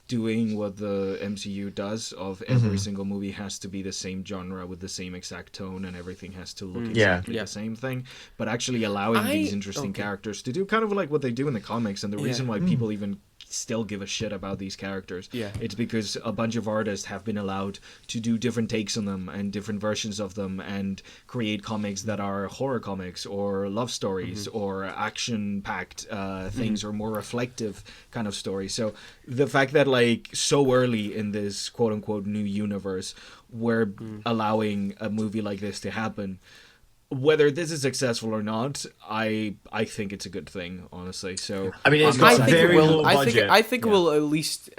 doing what the MCU does of every single movie has to be the same genre with the same exact tone and everything has to look exactly the same thing, but actually allowing these interesting characters to do kind of like what they do in the comics. And the reason why people even still give a shit about these characters, it's because a bunch of artists have been allowed to do different takes on them and different versions of them and create comics that are horror comics or love stories or action packed things or more reflective kind of stories. So the fact that like so early in this quote unquote new universe we're allowing a movie like this to happen, whether this is successful or not, I think it's a good thing, honestly. So I mean, it's got a very low budget. I think it will at least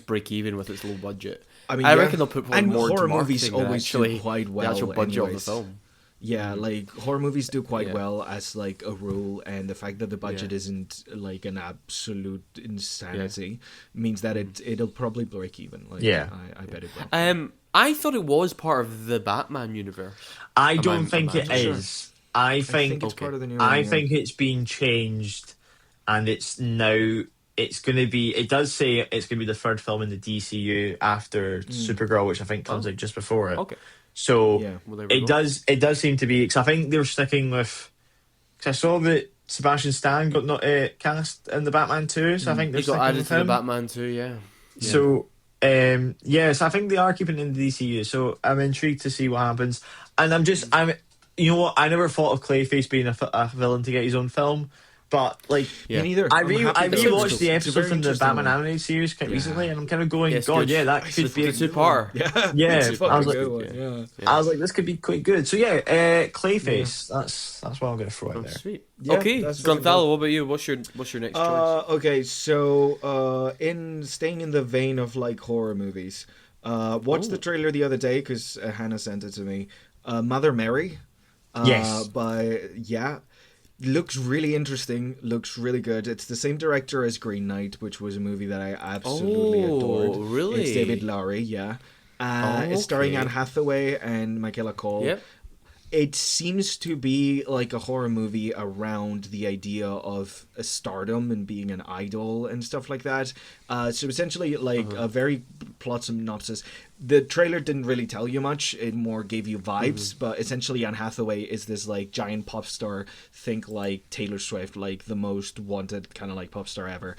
break even with its low budget. I mean, I reckon they'll put more horror to movies always do quite well. The actual budget of the anyways. film. Yeah, like horror movies do quite well as like a rule, and the fact that the budget isn't like an absolute insanity means that it'll probably break even. Like, I bet it will. I thought it was part of the Batman universe. I don't think it is. I think it's part of the new I think it's been changed, and it's now. It's going to be. It does say it's going to be the third film in the DCU after Supergirl, which I think comes out just before it. Okay. So it does seem to be, because I think they're sticking with, because I saw that Sebastian Stan got not cast in the Batman 2, so I think they're sticking added with to him. the Batman 2, So so I think they are keeping it in the DCU, so I'm intrigued to see what happens. And I'm you know what, I never thought of Clayface being a villain to get his own film. But like, me neither. I rewatched the episode from the Batman animated series quite recently, and I'm kind of going, that could be a two-part. I was like, this could be quite good. So Clayface. That's what I'm going to throw out there. Sweet. Okay, Gonzalo, what about you? What's your next choice? Okay, so in staying in the vein of like horror movies, watched the trailer the other day because Hannah sent it to me. Mother Mary. Looks really interesting, looks really good. It's the same director as Green Knight, which was a movie that I absolutely adored. Really? It's David Lowery, It's starring Anne Hathaway and Michaela Cole. Yep. It seems to be like a horror movie around the idea of a stardom and being an idol and stuff like that. So essentially, like a very plot synopsis. The trailer didn't really tell you much. It more gave you vibes. But essentially, Anne Hathaway is this like giant pop star. Think like Taylor Swift, like the most wanted kind of like pop star ever.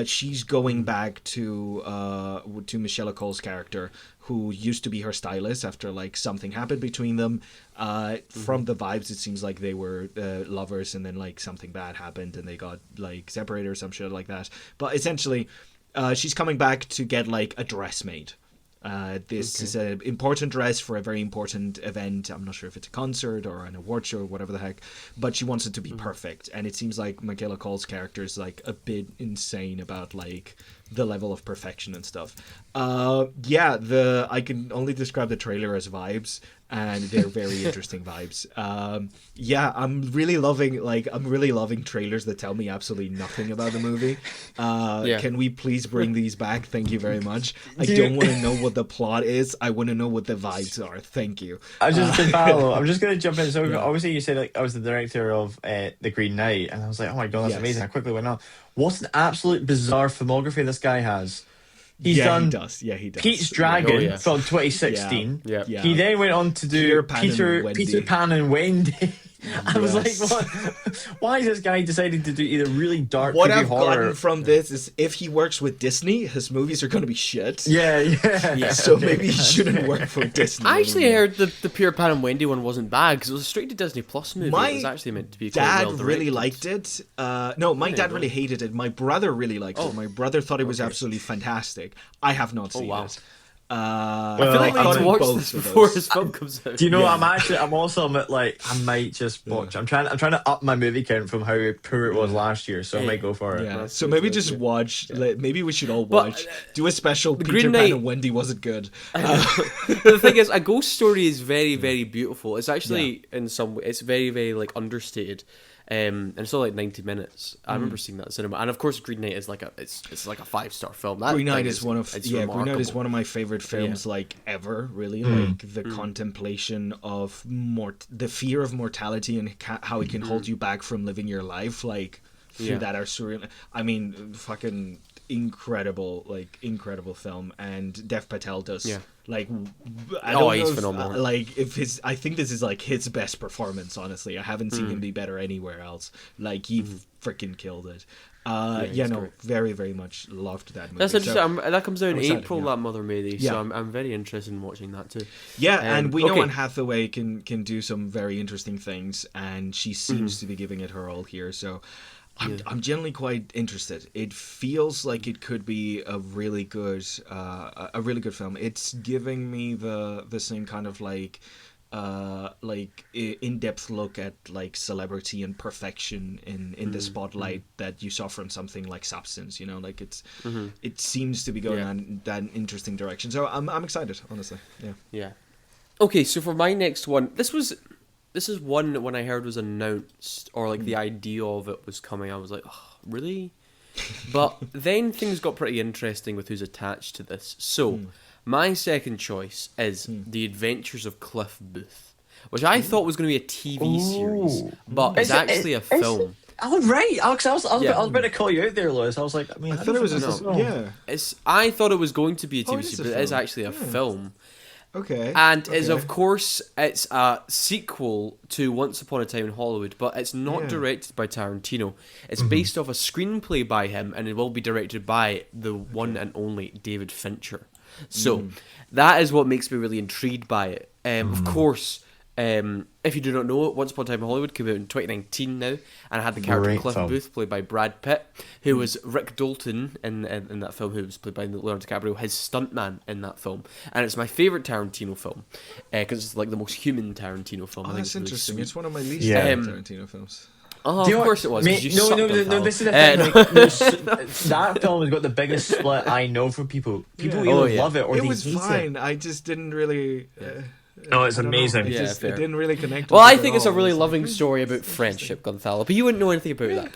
She's going back to Michelle Cole's character, who used to be her stylist after like something happened between them. From the vibes, it seems like they were lovers, and then like something bad happened, and they got like separated or some shit like that. But essentially, she's coming back to get like a dress made. This is an important dress for a very important event. I'm not sure if it's a concert or an award show or whatever the heck, but she wants it to be perfect. And it seems like Michaela Cole's character is like a bit insane about like the level of perfection and stuff. I can only describe the trailer as vibes, and they're very interesting vibes. I'm really loving trailers that tell me absolutely nothing about the movie. Can we please bring these back? Thank you very much. I don't want to know what the plot is. I want to know what the vibes are. Thank you. I'm just going to jump in. So obviously you said I was the director of The Green Knight, and I was like, oh my god, that's amazing. I quickly went on. What an absolute bizarre filmography this guy has. He does. Pete's Dragon from 2016. Yeah. He then went on to do Peter Pan and Wendy. I was like, what? Why is this guy deciding to do either really dark what I've horror? Gotten from this is if he works with Disney, his movies are going to be shit. Yeah. So maybe he shouldn't work for Disney. I actually heard the Peter Pan and Wendy one wasn't bad because it was a straight to Disney Plus movie. It was actually meant to be quite well directed. Really liked it. My dad really hated it. My brother really liked it. My brother thought it was absolutely fantastic. I have not seen it. I feel like I need to watch this before his film comes out. Do you know? I might just watch. I'm trying to up my movie count from how poor it was last year, so I might go for it. Yeah. So maybe just watch. Maybe we should all watch. Do a special. Peter Pan and Wendy wasn't good. The thing is, A Ghost Story is very, very beautiful. It's actually in some way, it's very, very like understated. And it's only like 90 minutes. I remember seeing that in cinema, and of course, Green Knight is like a 5-star film. Green Knight is one of my favorite films like ever. Really, like the contemplation of the fear of mortality and how it can hold you back from living your life, like through that are surreal. I mean, fucking incredible film, and Dev Patel does. Yeah. Like, I don't know he's phenomenal. I think this is like his best performance. Honestly, I haven't seen him be better anywhere else. Like, he freaking killed it. Very, very much loved that movie. That's interesting. That comes out in April. That Mother May. So I'm very interested in watching that too. Yeah, and we know Anne Hathaway can do some very interesting things, and she seems to be giving it her all here. So. I'm generally quite interested. It feels like it could be a really good film. It's giving me the same kind of in-depth look at like celebrity and perfection in the spotlight that you saw from something like Substance. You know, like it seems to be going in that interesting direction. So I'm excited, honestly. Yeah. Okay, so for my next one, this is one that when I heard was announced, or like the idea of it was coming, I was like, oh, really? But then things got pretty interesting with who's attached to this. So, my second choice is The Adventures of Cliff Booth, which I thought was going to be a TV series, but it's actually a film. Oh, right. Alex, I was about to call you out there, Lewis. I was like, I thought it was I thought it was going to be a TV series, but it is actually a film. Okay. And is of course it's a sequel to Once Upon a Time in Hollywood, but it's not directed by Tarantino. It's based off a screenplay by him, and it will be directed by the one and only David Fincher. So that is what makes me really intrigued by it. Of course, if you do not know it, Once Upon a Time in Hollywood came out in 2019 now, and had the character Cliff Booth played by Brad Pitt, who was Rick Dalton in that film, who was played by Leonardo DiCaprio, his stuntman in that film. And it's my favourite Tarantino film, because it's like the most human Tarantino film. Oh, I think that's interesting. Really it's one of my least favorite Tarantino films. Oh, of course it was. No, this is the thing. That film has got the biggest split I know from people. People either love it or they hate it. It was fine. I just didn't really... No, it's amazing. It didn't really connect. Well, I think it's a really loving story about friendship, Gonzalo, but you wouldn't know anything about that.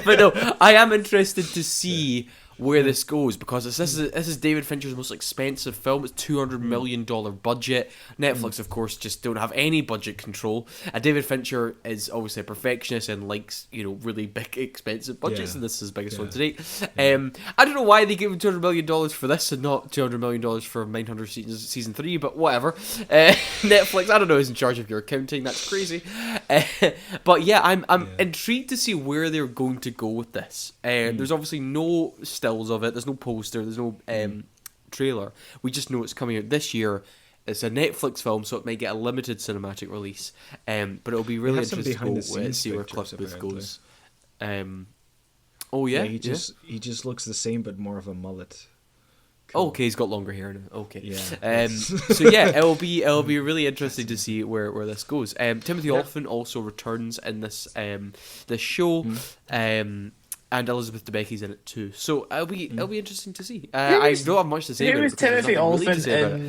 But no, I am interested to see where this goes, because this is David Fincher's most expensive film. It's $200 million budget. Netflix, of course, just don't have any budget control. And David Fincher is obviously a perfectionist and likes, really big, expensive budgets, and this is his biggest one to date. I don't know why they gave him $200 million for this and not $200 million for Mindhunter season 3, but whatever. Netflix, I don't know who's in charge of your accounting. That's crazy. But yeah, I'm intrigued to see where they're going to go with this. There's obviously no stills of it. There's no poster. There's no trailer. We just know it's coming out this year. It's a Netflix film, so it might get a limited cinematic release. But it'll be really interesting to see where Cliff Booth goes. He just looks the same, but more of a mullet. Cool. Okay, he's got longer hair now. Okay. Yeah. So yeah, it'll be really interesting to see where this goes. Timothy Olyphant also returns in this show. And Elizabeth Debicki's in it too, so it'll be interesting to see. I don't have much to say Who about was it. Because Timothy there's nothing really to Olyphant say about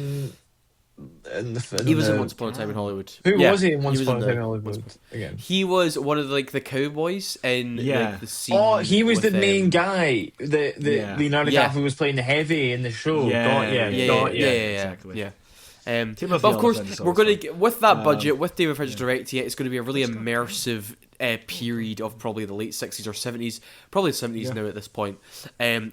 it. He was in Once Upon a Time in Hollywood. Who Yeah, was he in Once was Upon a in Time in Hollywood again? He was one of the cowboys in like, the scene. Oh, he was with, the main guy. The Leonardo Yeah. DiCaprio was playing the heavy in the show. Yeah, exactly. Yeah. But of course, Olyphant is we're going also- to with that budget, with David Fincher directing it, it's going to be a really immersive period of probably the late 60s or 70s, probably 70s now at this point.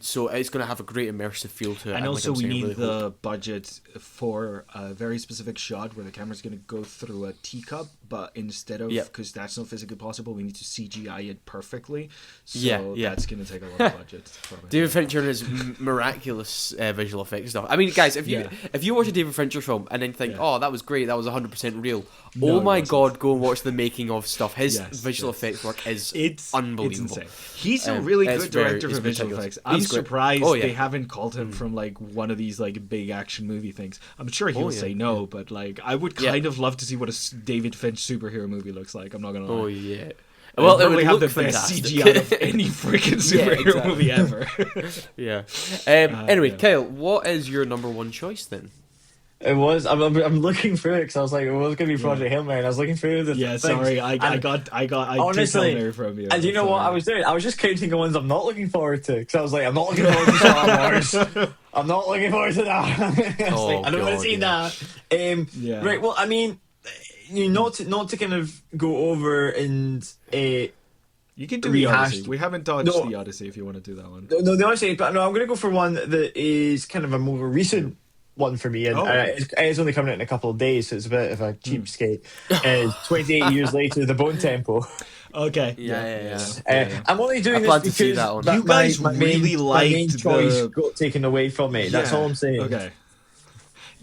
So it's going to have a great immersive feel to it. And also, like we I'm saying, need I really the hope. budget for a very specific shot where the camera's going to go through a teacup, but instead of, because that's not physically possible, we need to CGI it perfectly. So that's going to take a lot of budget. Probably. David Fincher and his miraculous visual effects stuff. I mean, guys, if you watch a David Fincher film and then think, oh, that was great, that was 100% real. No, oh my it wasn't. God, go and watch the making of stuff. His visual yes. effects work is It's unbelievable. insane. He's a really it's good director very- for it's visual ridiculous. effects. I'm He's great. surprised Oh, yeah. they haven't called him from like one of these like big action movie things. I'm sure he'll say no, but like I would kind of love to see what a David Finch superhero movie looks like. I'm not gonna lie. Oh yeah. Well, it probably would have the look best fantastic. CGI of any freaking superhero exactly. movie ever. Yeah. Anyway, Kyle, what is your number one choice then? It was. I'm looking through it because I was like, it was going to be Project Hail Mary, and I was looking through the. Yeah, things. sorry, I honestly, took Hail Mary from you. And you know what I was doing? I was just counting the ones I'm not looking forward to because I was like, I'm not looking forward to Star Wars. I'm not looking forward to that. I was like, I don't want to see that. Right. Well, I mean, not to kind of go over and. You can do rehashed. the Odyssey. We haven't dodged the Odyssey if you want to do that one. No, the Odyssey, but no, I'm going to go for one that is kind of a more recent one for me, and it's only coming out in a couple of days, so it's a bit of a cheapskate. 28 years later, The Bone Temple. Okay. Yeah. I'm only doing plan this to see because that one. You guys really my main liked choice the- got taken away from me. That's all I'm saying. Okay.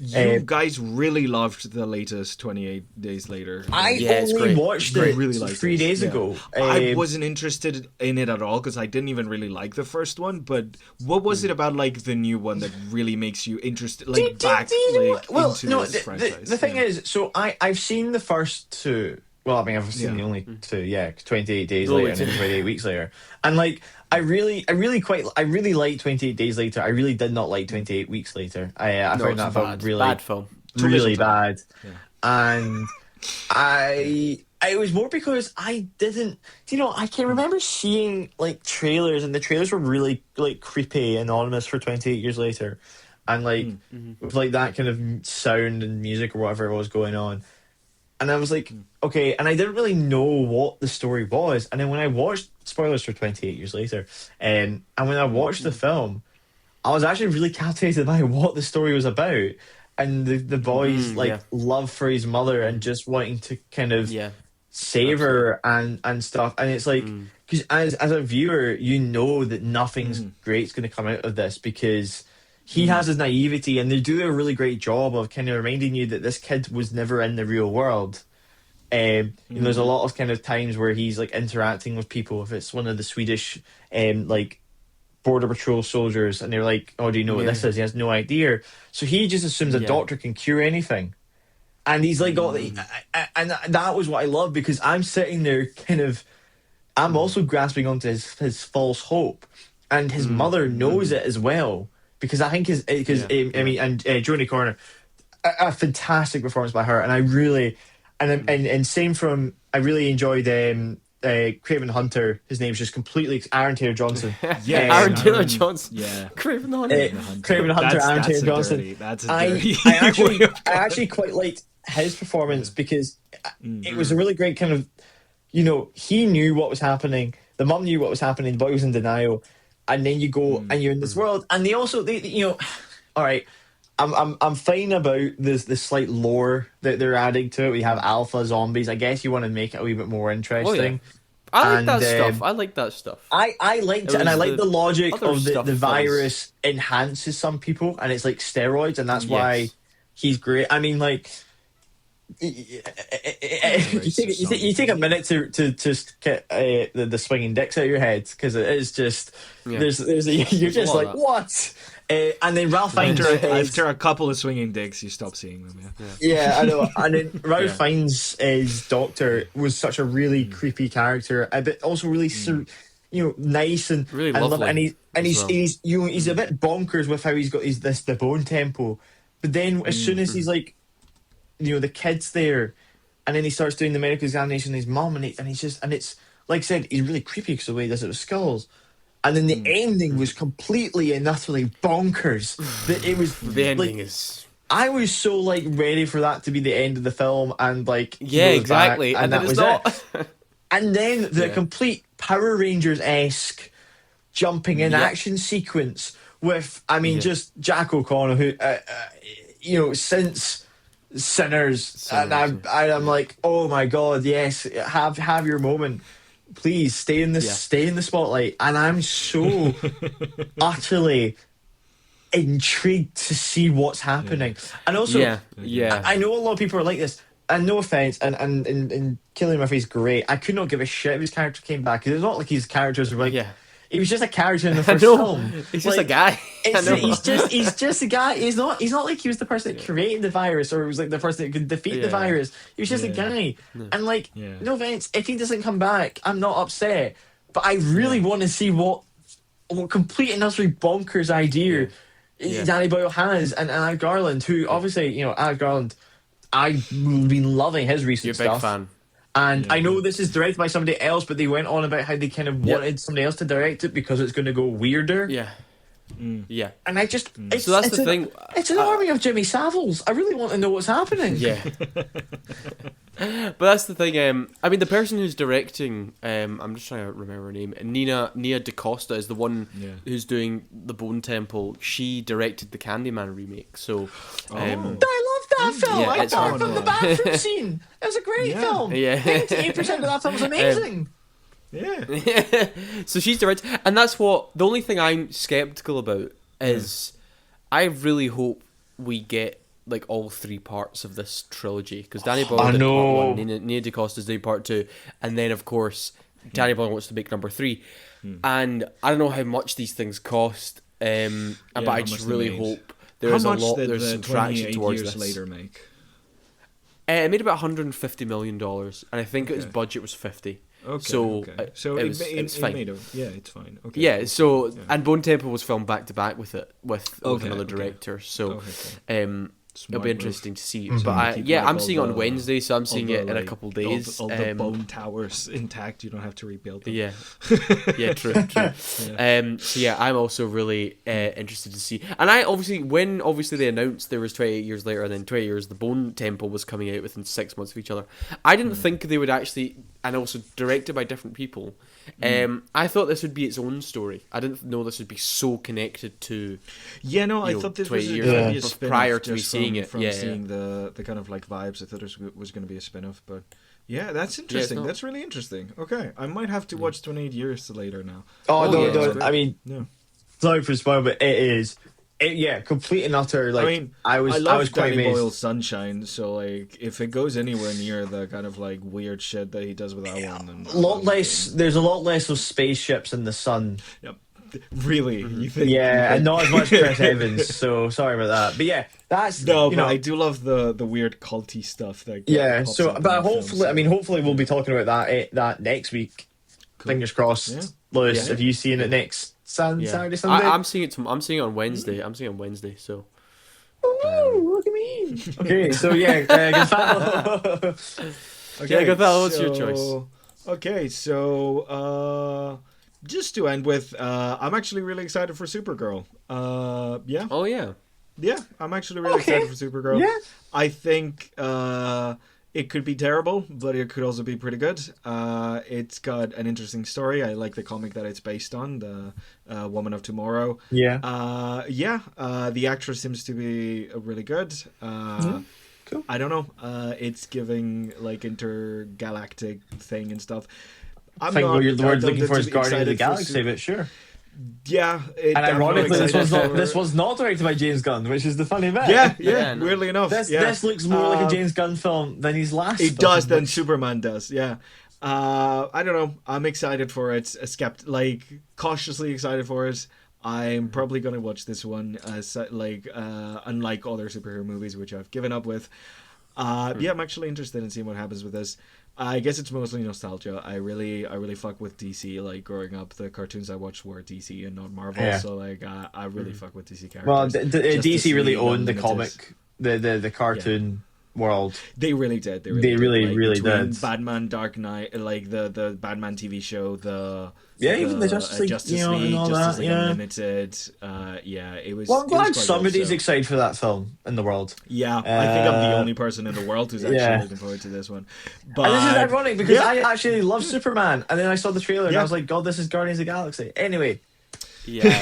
You guys really loved the latest 28 Days Later. I it's only great. watched I it really liked 3 it. days Yeah. ago. I wasn't interested in it at all because I didn't even really like the first one. But what was it about like the new one that really makes you interested, like into this franchise? The thing is, so I've seen the first two. Well, I mean, I've seen the only two. 28 days later and then 28 weeks later, and like. I really liked 28 Days Later. I really did not like 28 Weeks Later. I found that film really bad film. really bad. Yeah. And it was more because I didn't, I can remember seeing like trailers, and the trailers were really like creepy and ominous for 28 Years Later, and like with like that kind of sound and music or whatever was going on. And I was like, okay, and I didn't really know what the story was. And then when I watched, spoilers for 28 Years Later, and when I watched the film, I was actually really captivated by what the story was about. And the boy's love for his mother and just wanting to kind of save her and stuff. And it's like, because as a viewer, you know that nothing's great's going to come out of this because he has his naivety, and they do a really great job of kind of reminding you that this kid was never in the real world. There's a lot of kind of times where he's like interacting with people. If it's one of the Swedish like border patrol soldiers, and they're like, "Oh, do you know what this is?" He has no idea, so he just assumes a doctor can cure anything, and he's like, and that was what I love because I'm sitting there kind of, I'm also grasping onto his false hope, and his mother knows it as well. Because I think Jodie Corner, a fantastic performance by her, and I really, and same from, I really enjoyed Craven Hunter. His name's just completely Aaron Taylor Johnson. Aaron Taylor Johnson. Yeah, Craven the Hunter. Craven Hunter, Aaron Taylor Johnson. I actually quite liked his performance because it was a really great kind of, he knew what was happening. The mum knew what was happening. The boy was in denial. And then you go and you're in this world, and they also, all right. I'm fine about the slight lore that they're adding to it. We have alpha zombies. I guess you want to make it a wee bit more interesting. I like that stuff. I like that stuff. I liked it, and I like the logic of the stuff virus enhances some people, and it's like steroids, and that's why he's great. I mean, like. You take a minute to just get the swinging dicks out of your head because it is just you're just like what, and then Ralph Fiennes after a couple of swinging dicks you stop seeing them. I know, and then Ralph Fiennes' doctor was such a really creepy character, but also really nice and Really and lovely and he's as well. he's a bit bonkers with how he's got the bone tempo, but then as soon as he's like, the kid's there, and then he starts doing the medical examination of his mum, and it's like I said, he's really creepy because the way he does it with skulls. And then the ending was completely and utterly bonkers. That it was The ending like, is... I was so like ready for that to be the end of the film, and like he Yeah, goes back, exactly. and And that then was it's not. it. And then the Yeah. complete Power Rangers-esque jumping in Yep. action sequence with, I mean, Yeah. just Jack O'Connor, who, since Sinners, and I'm like, oh my god, yes, have your moment. Please stay in the spotlight, and I'm so utterly intrigued to see what's happening. And also, Yeah. I know a lot of people are like this. And no offense, and Cillian Murphy's great. I could not give a shit if his character came back, because it's not like his characters were like, he was just a character in the I first know. film. He's just a guy. I know. He's just a guy. He's not like he was the person that created the virus, or was like the person that could defeat the virus. He was just a guy. And like, no offense, if he doesn't come back, I'm not upset. But I really want to see what complete and utterly bonkers idea Danny Boyle has, and Alex Garland, who obviously, Alex Garland, I've been loving his recent You're a stuff. big fan. And I know this is directed by somebody else, but they went on about how they kind of wanted somebody else to direct it because it's going to go weirder. Yeah. Yeah. And I just... It's, So that's it's the an, thing. It's an army of Jimmy Saviles. I really want to know what's happening. Yeah. But that's the thing. I mean, the person who's directing, I'm just trying to remember her name. Nia DaCosta is the one who's doing the Bone Temple. She directed the Candyman remake. So, I love that film. Yeah, I it's thought hard. from the bathroom scene. It was a great film. Yeah. 98% of that film was amazing. Yeah. So she's directing, and that's what the only thing I'm skeptical about is I really hope we get like all three parts of this trilogy, because Danny Boyle did part 1, Nia DaCosta's doing part 2, and then of course Danny Boyle wants to make number 3, and I don't know how much these things cost, but I just really hope there's some traction towards years this. later make? It made about $150 million, and I think its budget was 50. Okay. So it's fine. It's fine. Okay. Yeah. So and Bone Temple was filmed back to back with another director. So it'll be interesting to see. But I'm seeing it on Wednesday, so I'm seeing it in a couple of days. All the bone towers intact. You don't have to rebuild them. Yeah. Yeah. True. So yeah, I'm also really interested to see. And when they announced there was 28 years later, and then 20 years, the Bone Temple was coming out within 6 months of each other. I didn't think they would actually, and also directed by different people. I thought this would be its own story. I didn't know this would be so connected to. Yeah, no, I thought this was going to be a spin-off prior to me seeing it. Seeing the kind of like vibes. I thought it was going to be a spin-off, but yeah, that's interesting. That's really interesting. Okay, I might have to watch 28 Years Later now. No. I mean, sorry for spoil, but it is. Complete and utter. Like, I was quite Danny amazed. Boyle's Sunshine, so like if it goes anywhere near the kind of like weird shit that he does with that one, then there's a lot less of spaceships in the sun. Yep. Really? You think? Yeah, and not as much Chris Evans. So sorry about that. But yeah, that's but I do love the weird culty stuff that. So, but hopefully we'll be talking about that next week. Cool. Fingers crossed. Yeah. Lewis, have you seen it next Saturday, Sunday? I'm seeing it. I'm seeing it on Wednesday. I'm seeing it on Wednesday. So. Look at me. Okay, so Gonzalo. Gonzalo, what's your choice? Okay, so just to end with, I'm actually really excited for Supergirl. Yeah. Oh yeah. Yeah, I'm actually really excited for Supergirl. Yeah. I think it could be terrible, but it could also be pretty good. It's got an interesting story. I like the comic that it's based on, the Woman of Tomorrow. Yeah. The actress seems to be really good. Cool. I don't know. It's giving like intergalactic thing and stuff. I think what you're looking for is Guardians of the Galaxy, but sure. Yeah, and ironically, this was not directed by James Gunn, which is the funny bit. Yeah. Weirdly enough, this looks more like a James Gunn film than his last. It does than Superman does. Yeah, I don't know. I'm excited for it. Cautiously excited for it. I'm probably gonna watch this one. Unlike other superhero movies, which I've given up with. Yeah, I'm actually interested in seeing what happens with this. I guess it's mostly nostalgia. I really fuck with DC. Like growing up, the cartoons I watched were DC and not Marvel. Yeah. So like, I really fuck with DC characters. Well, Just to DC really see owned the limited- comic, the cartoon world. They really did. They They really, Like, really between did. Batman, Dark Knight, like the Batman TV show, Even the Justice League, Justice you know, League, and all Justice that, League yeah. Unlimited. Yeah, it was. Well, I'm it was glad quite somebody's good, so- excited for that film in the world. Yeah, I think I'm the Uh, only person in the world who's actually yeah. looking forward to this one. But And this is ironic because yeah. I actually love Superman, and then I saw the trailer and Yeah. I was like, God, this is Guardians of the Galaxy. Anyway, Yeah.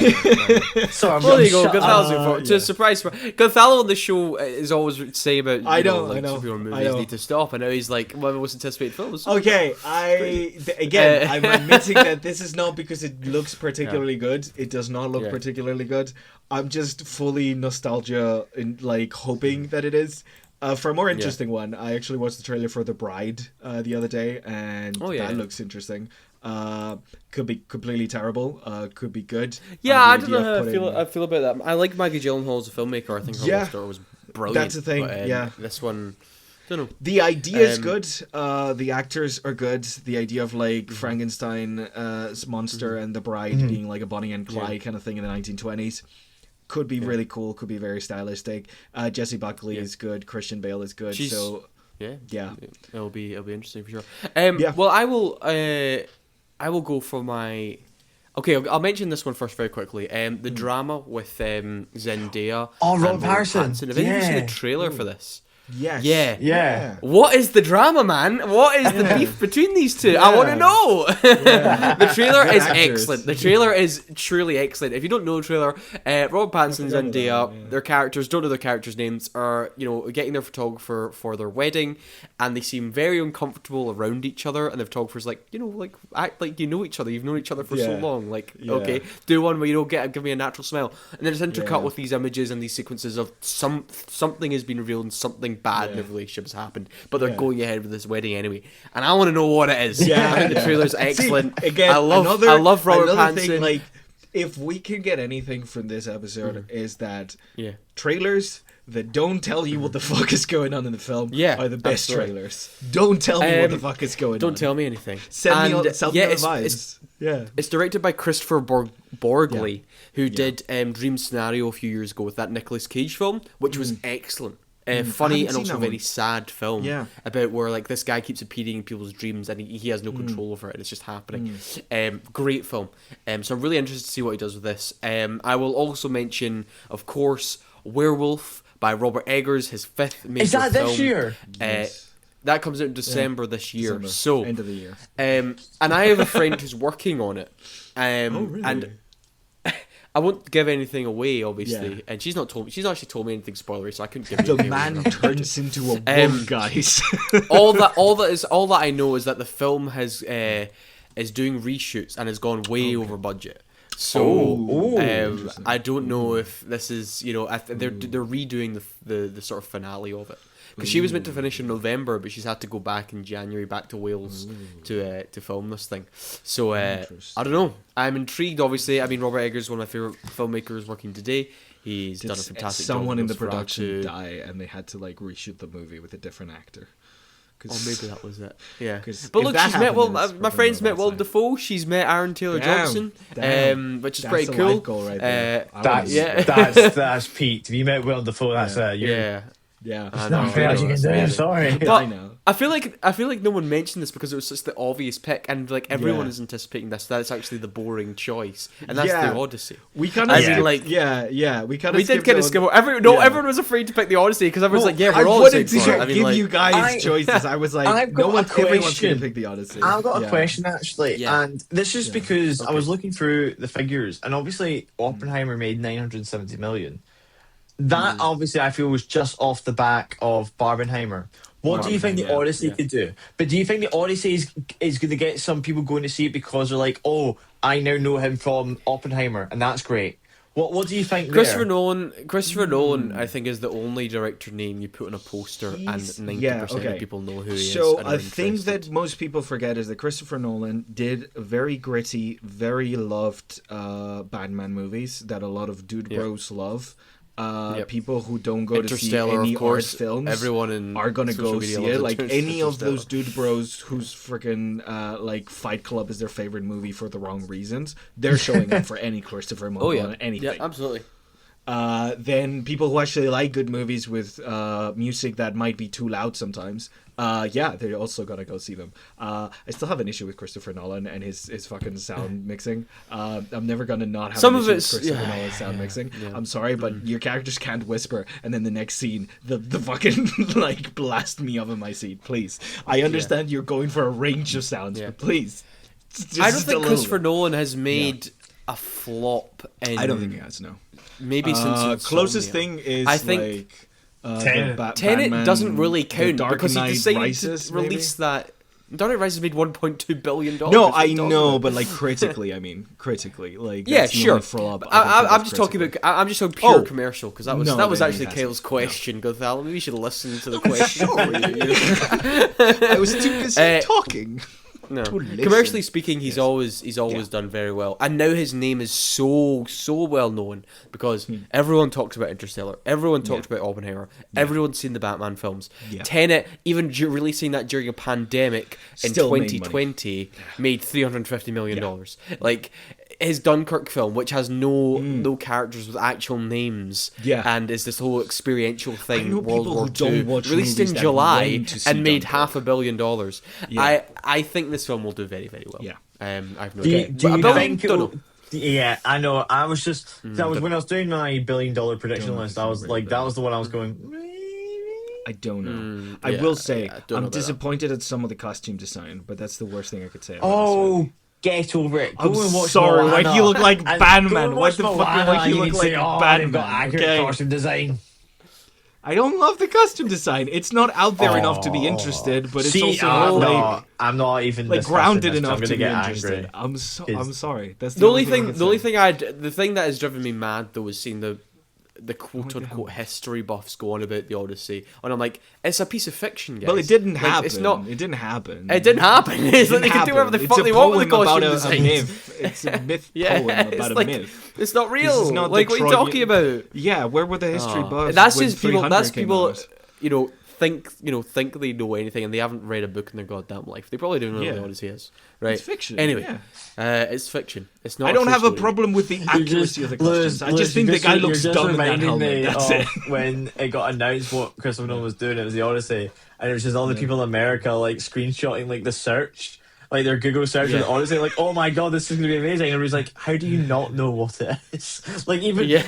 so I'm Well, there you go. shut up. Gonzalo's looking forward to a surprise. Gonzalo on the show is always saying about I know, like, I know, superhero I movies know. need to stop, and now he's like one of the most anticipated films. Okay, I'm admitting that this is not because it looks particularly good. It does not look Yeah. particularly good. I'm just fully nostalgia and like hoping that it is. For a more interesting one, I actually watched the trailer for The Bride the other day, and that looks interesting. Could be completely terrible. Could be good. Yeah, I don't know The how idea of I feel about that. I like Maggie Gyllenhaal as a filmmaker. I think her Love Story was brilliant. That's the thing, But, yeah. This one, don't know. The idea is good. The actors are good. The idea of like Frankenstein's monster and the bride being like a Bonnie and Clyde kind of thing in the 1920s could be really cool. Could be very stylistic. Jessie Buckley is good. Christian Bale is good. So yeah, it'll be interesting for sure. Yeah. Well, I will go for my. Okay, I'll mention this one first very quickly. The drama with Zendaya. Oh, and Robert Pattinson. Have any of you seen Yeah. the trailer for this? yes, Yeah. What is the drama, man? What is the beef between these two? I want to know. The trailer Good is actors. excellent. The trailer is truly excellent. If you don't know the trailer, Robert Pattinson and Zendaya, their characters, don't know their characters' names, are getting their photographer for their wedding, and they seem very uncomfortable around each other. And the photographer's like, act like you know each other. You've known each other for so Yeah. long. Like, Yeah. okay, do one where you don't give me a natural smile. And then it's intercut Yeah. with these images and these sequences of something has been revealed and something bad in the relationship has happened, but they're going ahead with this wedding anyway, and I want to know what it is. Yeah. I think the trailer's excellent. See, again, I love Robert another Pattinson. thing, like, if we can get anything from this episode, is that Yeah. trailers that don't tell you what the fuck is going on in the film are the best absolutely. trailers. Don't tell me what the fuck is going on. Don't tell me anything. Send me all And, sell yeah, me it's, the it's, vibes. it's directed by Christopher Borgley, who did Dream Scenario a few years ago with that Nicolas Cage film, which was excellent. Funny haven't and seen also that very one. sad film about where like this guy keeps appearing in people's dreams and he has no control over it. It's just happening. Great film. So I'm really interested to see what he does with this. I will also mention, of course, Werewolf by Robert Eggers, his fifth major Is that film. this year? That comes out in December this year. December, So end of the year. and I have a friend who's working on it. Really? And I won't give anything away, obviously, Yeah. and she's not actually told me anything spoilery, so I couldn't give The anything man away. turns into a wolf, guys. all that I know is that the film is doing reshoots and has gone way over budget. So I don't know if this is they're redoing the sort of finale of it. Because she was meant to finish in November, but she's had to go back in January, back to Wales to film this thing. So I don't know. I'm intrigued. Obviously, I mean Robert Eggers is one of my favorite filmmakers working today. He's done a fantastic job. Someone in the Nosferatu. production die, and they had to like reshoot the movie with a different actor. Oh, maybe that was it. Yeah, 'Cause but if look, that she's met happened, then it's my friend's probably met Willem outside. Dafoe. She's met Aaron Taylor Johnson, which is That's pretty a cool. life goal right there. I That's wanna- that's peaked. If you met Willem Dafoe, that's Yeah. yeah. I not know, fair I as you know, can do. it's Sorry. I But know. I feel like no one mentioned this because it was such the obvious pick, and like everyone Yeah. is anticipating this. That's actually the boring choice, and that's Yeah. the Odyssey. We kind I of mean, like- we kind of We did kind of skip. Everyone was afraid to pick the Odyssey because everyone's like, "Yeah, I we're all wanted excited to for it." I mean, give like, you guys I- choices. I was like, I've got everyone's a going to question. pick the Odyssey. I've got a Yeah. question actually, Yeah. and this is because I was looking through the figures, and obviously Oppenheimer made 970 million. That obviously I feel was just off the back of Barbenheimer. What do you think the Barbenheimer, Odyssey could do? But do you think the Odyssey is going to get some people going to see it because they're like, oh, I now know him from Oppenheimer, and that's great. What do you think Christopher there? Nolan, I think, is the only director name you put on a poster, and 90% of people know who he is. So and are a thing interested. that most people forget is that Christopher Nolan did very gritty, very loved Batman movies that a lot of dude bros love. People who don't go to see Interstellar, any of course, art films everyone in are gonna social go media see loves it. Like any of Interstellar. those dude bros whose freaking like Fight Club is their favorite movie for the wrong reasons, they're showing up for any Christopher Nolan Oh yeah, anything. yeah, absolutely. Then people who actually like good movies with music that might be too loud sometimes, they're also gonna go see them. I still have an issue with Christopher Nolan and his fucking sound mixing. I'm never gonna not have Some an of issue it's- with Christopher yeah, Nolan's sound mixing. yeah. I'm sorry, but your characters can't whisper, and then the next scene, the fucking like blast me up in my seat, please. I understand you're going for a range of sounds, Yeah. but please. Just I don't a think little Christopher bit. Nolan has made a flop in... I don't think he has, no. Maybe since closest Insomnia. thing is I think like Tenet. Tenet Batman, doesn't really The count Dark because he Knight decided Rises, to release that. Dark Knight Rises made $1.2 billion. No, What are I you talking know, about? but like critically, like Yeah, that's the sure. only flop I can I'm think of just talking critically. about. I'm just talking pure Oh. commercial because that was No, that was then he actually hasn't. Kale's question. Gonzalo, maybe you should listen to the question. I was too busy talking. No. To listen. Commercially speaking, he's always done very well, and now his name is so well known because everyone talks about Interstellar, everyone talks about Oppenheimer, everyone's seen the Batman films. Yeah. Tenet, even releasing that during a pandemic in Still made 2020, made $350 million. Like his Dunkirk film, which has no characters with actual names, and is this whole experiential thing. know World people War who don't II, watch released movies in that July went to see and made Dunkirk. $500 million. Yeah. I think this film will do very, very well. Yeah. I've no Do you, idea. do But you $1 billion? think it Don't will, know. Yeah, I know. I was just when I was doing my $1 billion prediction Don't list, know I if was it's like, really that was the one I was going. I don't know. I yeah, will say yeah, I don't know I'm about that. disappointed at some of the costume design, but that's the worst thing I could say. About this Oh, film. get over it. Go I'm and watch sorry, why Moana. do you look like And go Batman? and Why watch the fuck Moana, why do you and look can like say, oh, Batman? they've got accurate Okay. costume design. I don't love the costume design. It's not out there enough to be interested, but it's See, also I'm like not. I'm not even like discussing grounded this, enough I'm to gonna be get interested. angry. I'm sorry. That's The only I thing, can the only say. thing that has driven me mad though was seeing the quote unquote history buffs go on about the Odyssey, and I'm like, it's a piece of fiction, guys. Well, it didn't Like, happen. It's not. It didn't happen. It didn't happen. It's like they can do whatever the fuck they want with the costume a designs. myth. It's a myth poem it's about like, a myth. It's not real. This is not like, the what are you Trojan- talking about? Yeah, where were the history buffs? And that's when just people. 300 That's came people. out? Think they know anything, and they haven't read a book in their goddamn life. They probably don't know what the Odyssey is, right? It's fiction. Anyway, yeah. it's fiction. It's not. I don't true have a story. problem with the accuracy of the costumes. I just think the guy looks dumb in that helmet. That's it. When it got announced what Christopher Nolan was doing, it was the Odyssey, and it was just all the people in America like screenshotting like the search. Like their Google search with Odyssey, like, oh my god, this is gonna be amazing. And everybody's like, how do you not know what it is? Like even, even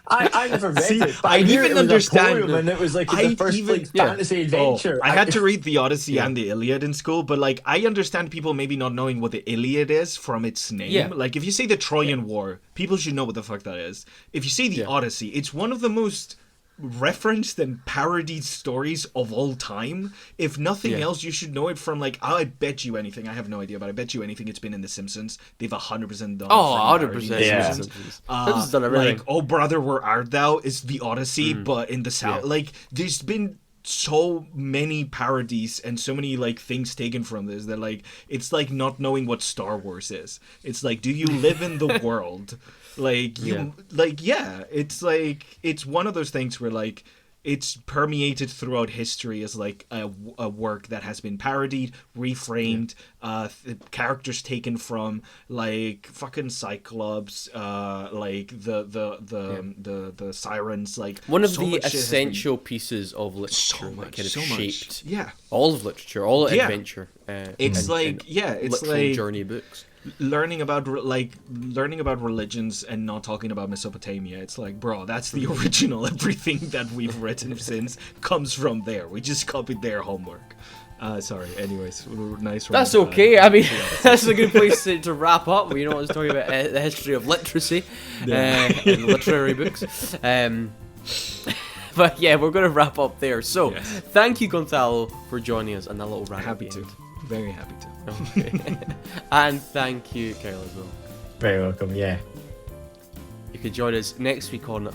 I never read it, but I knew even it was understand- a poem, and it was like the first like fantasy adventure. I had to read the Odyssey and the Iliad in school, but like I understand people maybe not knowing what the Iliad is from its name. Yeah. Like if you say the Trojan War, people should know what the fuck that is. If you say the Odyssey, it's one of the most referenced and parodied stories of all time. If nothing else, you should know it from like I bet you anything. I have no idea, but I bet you anything it's been in The Simpsons. They've 100% done. 100%. Yeah. Simpsons has done everything. Like, oh brother, where art thou? Is the Odyssey, but in the south. Like, there's been so many parodies and so many like things taken from this that like it's like not knowing what Star Wars is. It's like, do you live in the world? Like you, it's like it's one of those things where like it's permeated throughout history as like a work that has been parodied, reframed, characters taken from like fucking Cyclops, like the sirens, like one of so the much shit has been- essential pieces of literature so that much, kind of so much. shaped Yeah. all of literature, all Yeah. adventure. It's and- like and it's literal like journey books. learning about religions and not talking about Mesopotamia. It's like, bro, that's the original. Everything that we've written since comes from there. We just copied their homework. Sorry. Anyways, nice. That's okay. I mean, that's a good place to wrap up. You know, I was talking about the history of literacy and literary books. But yeah, we're going to wrap up there. So, thank you, Gonzalo, for joining us and that little rant. Happy to. Very happy to. Okay. And thank you, Kyle, as well. Very welcome. Yeah. You can join us next week on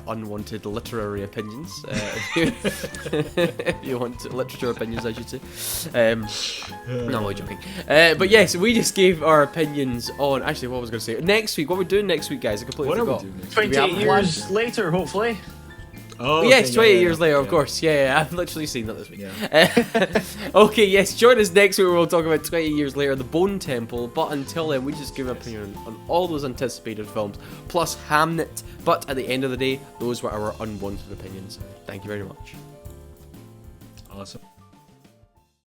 Unwanted Literary Opinions. If you want literature opinions, I should say. No, I'm only joking. But yes, we just gave our opinions on. Actually, what I was going to say next week. What we're doing next week, guys? I completely forgot. 28 years later, hopefully. Oh, yes, okay, 28 years later, of course. Yeah, I've literally seen that this week. Okay, yes, join us next week where we'll talk about 20 years later, The Bone Temple. But until then, we just give an opinion on all those anticipated films, plus Hamnet. But at the end of the day, those were our unwanted opinions. Thank you very much. Awesome.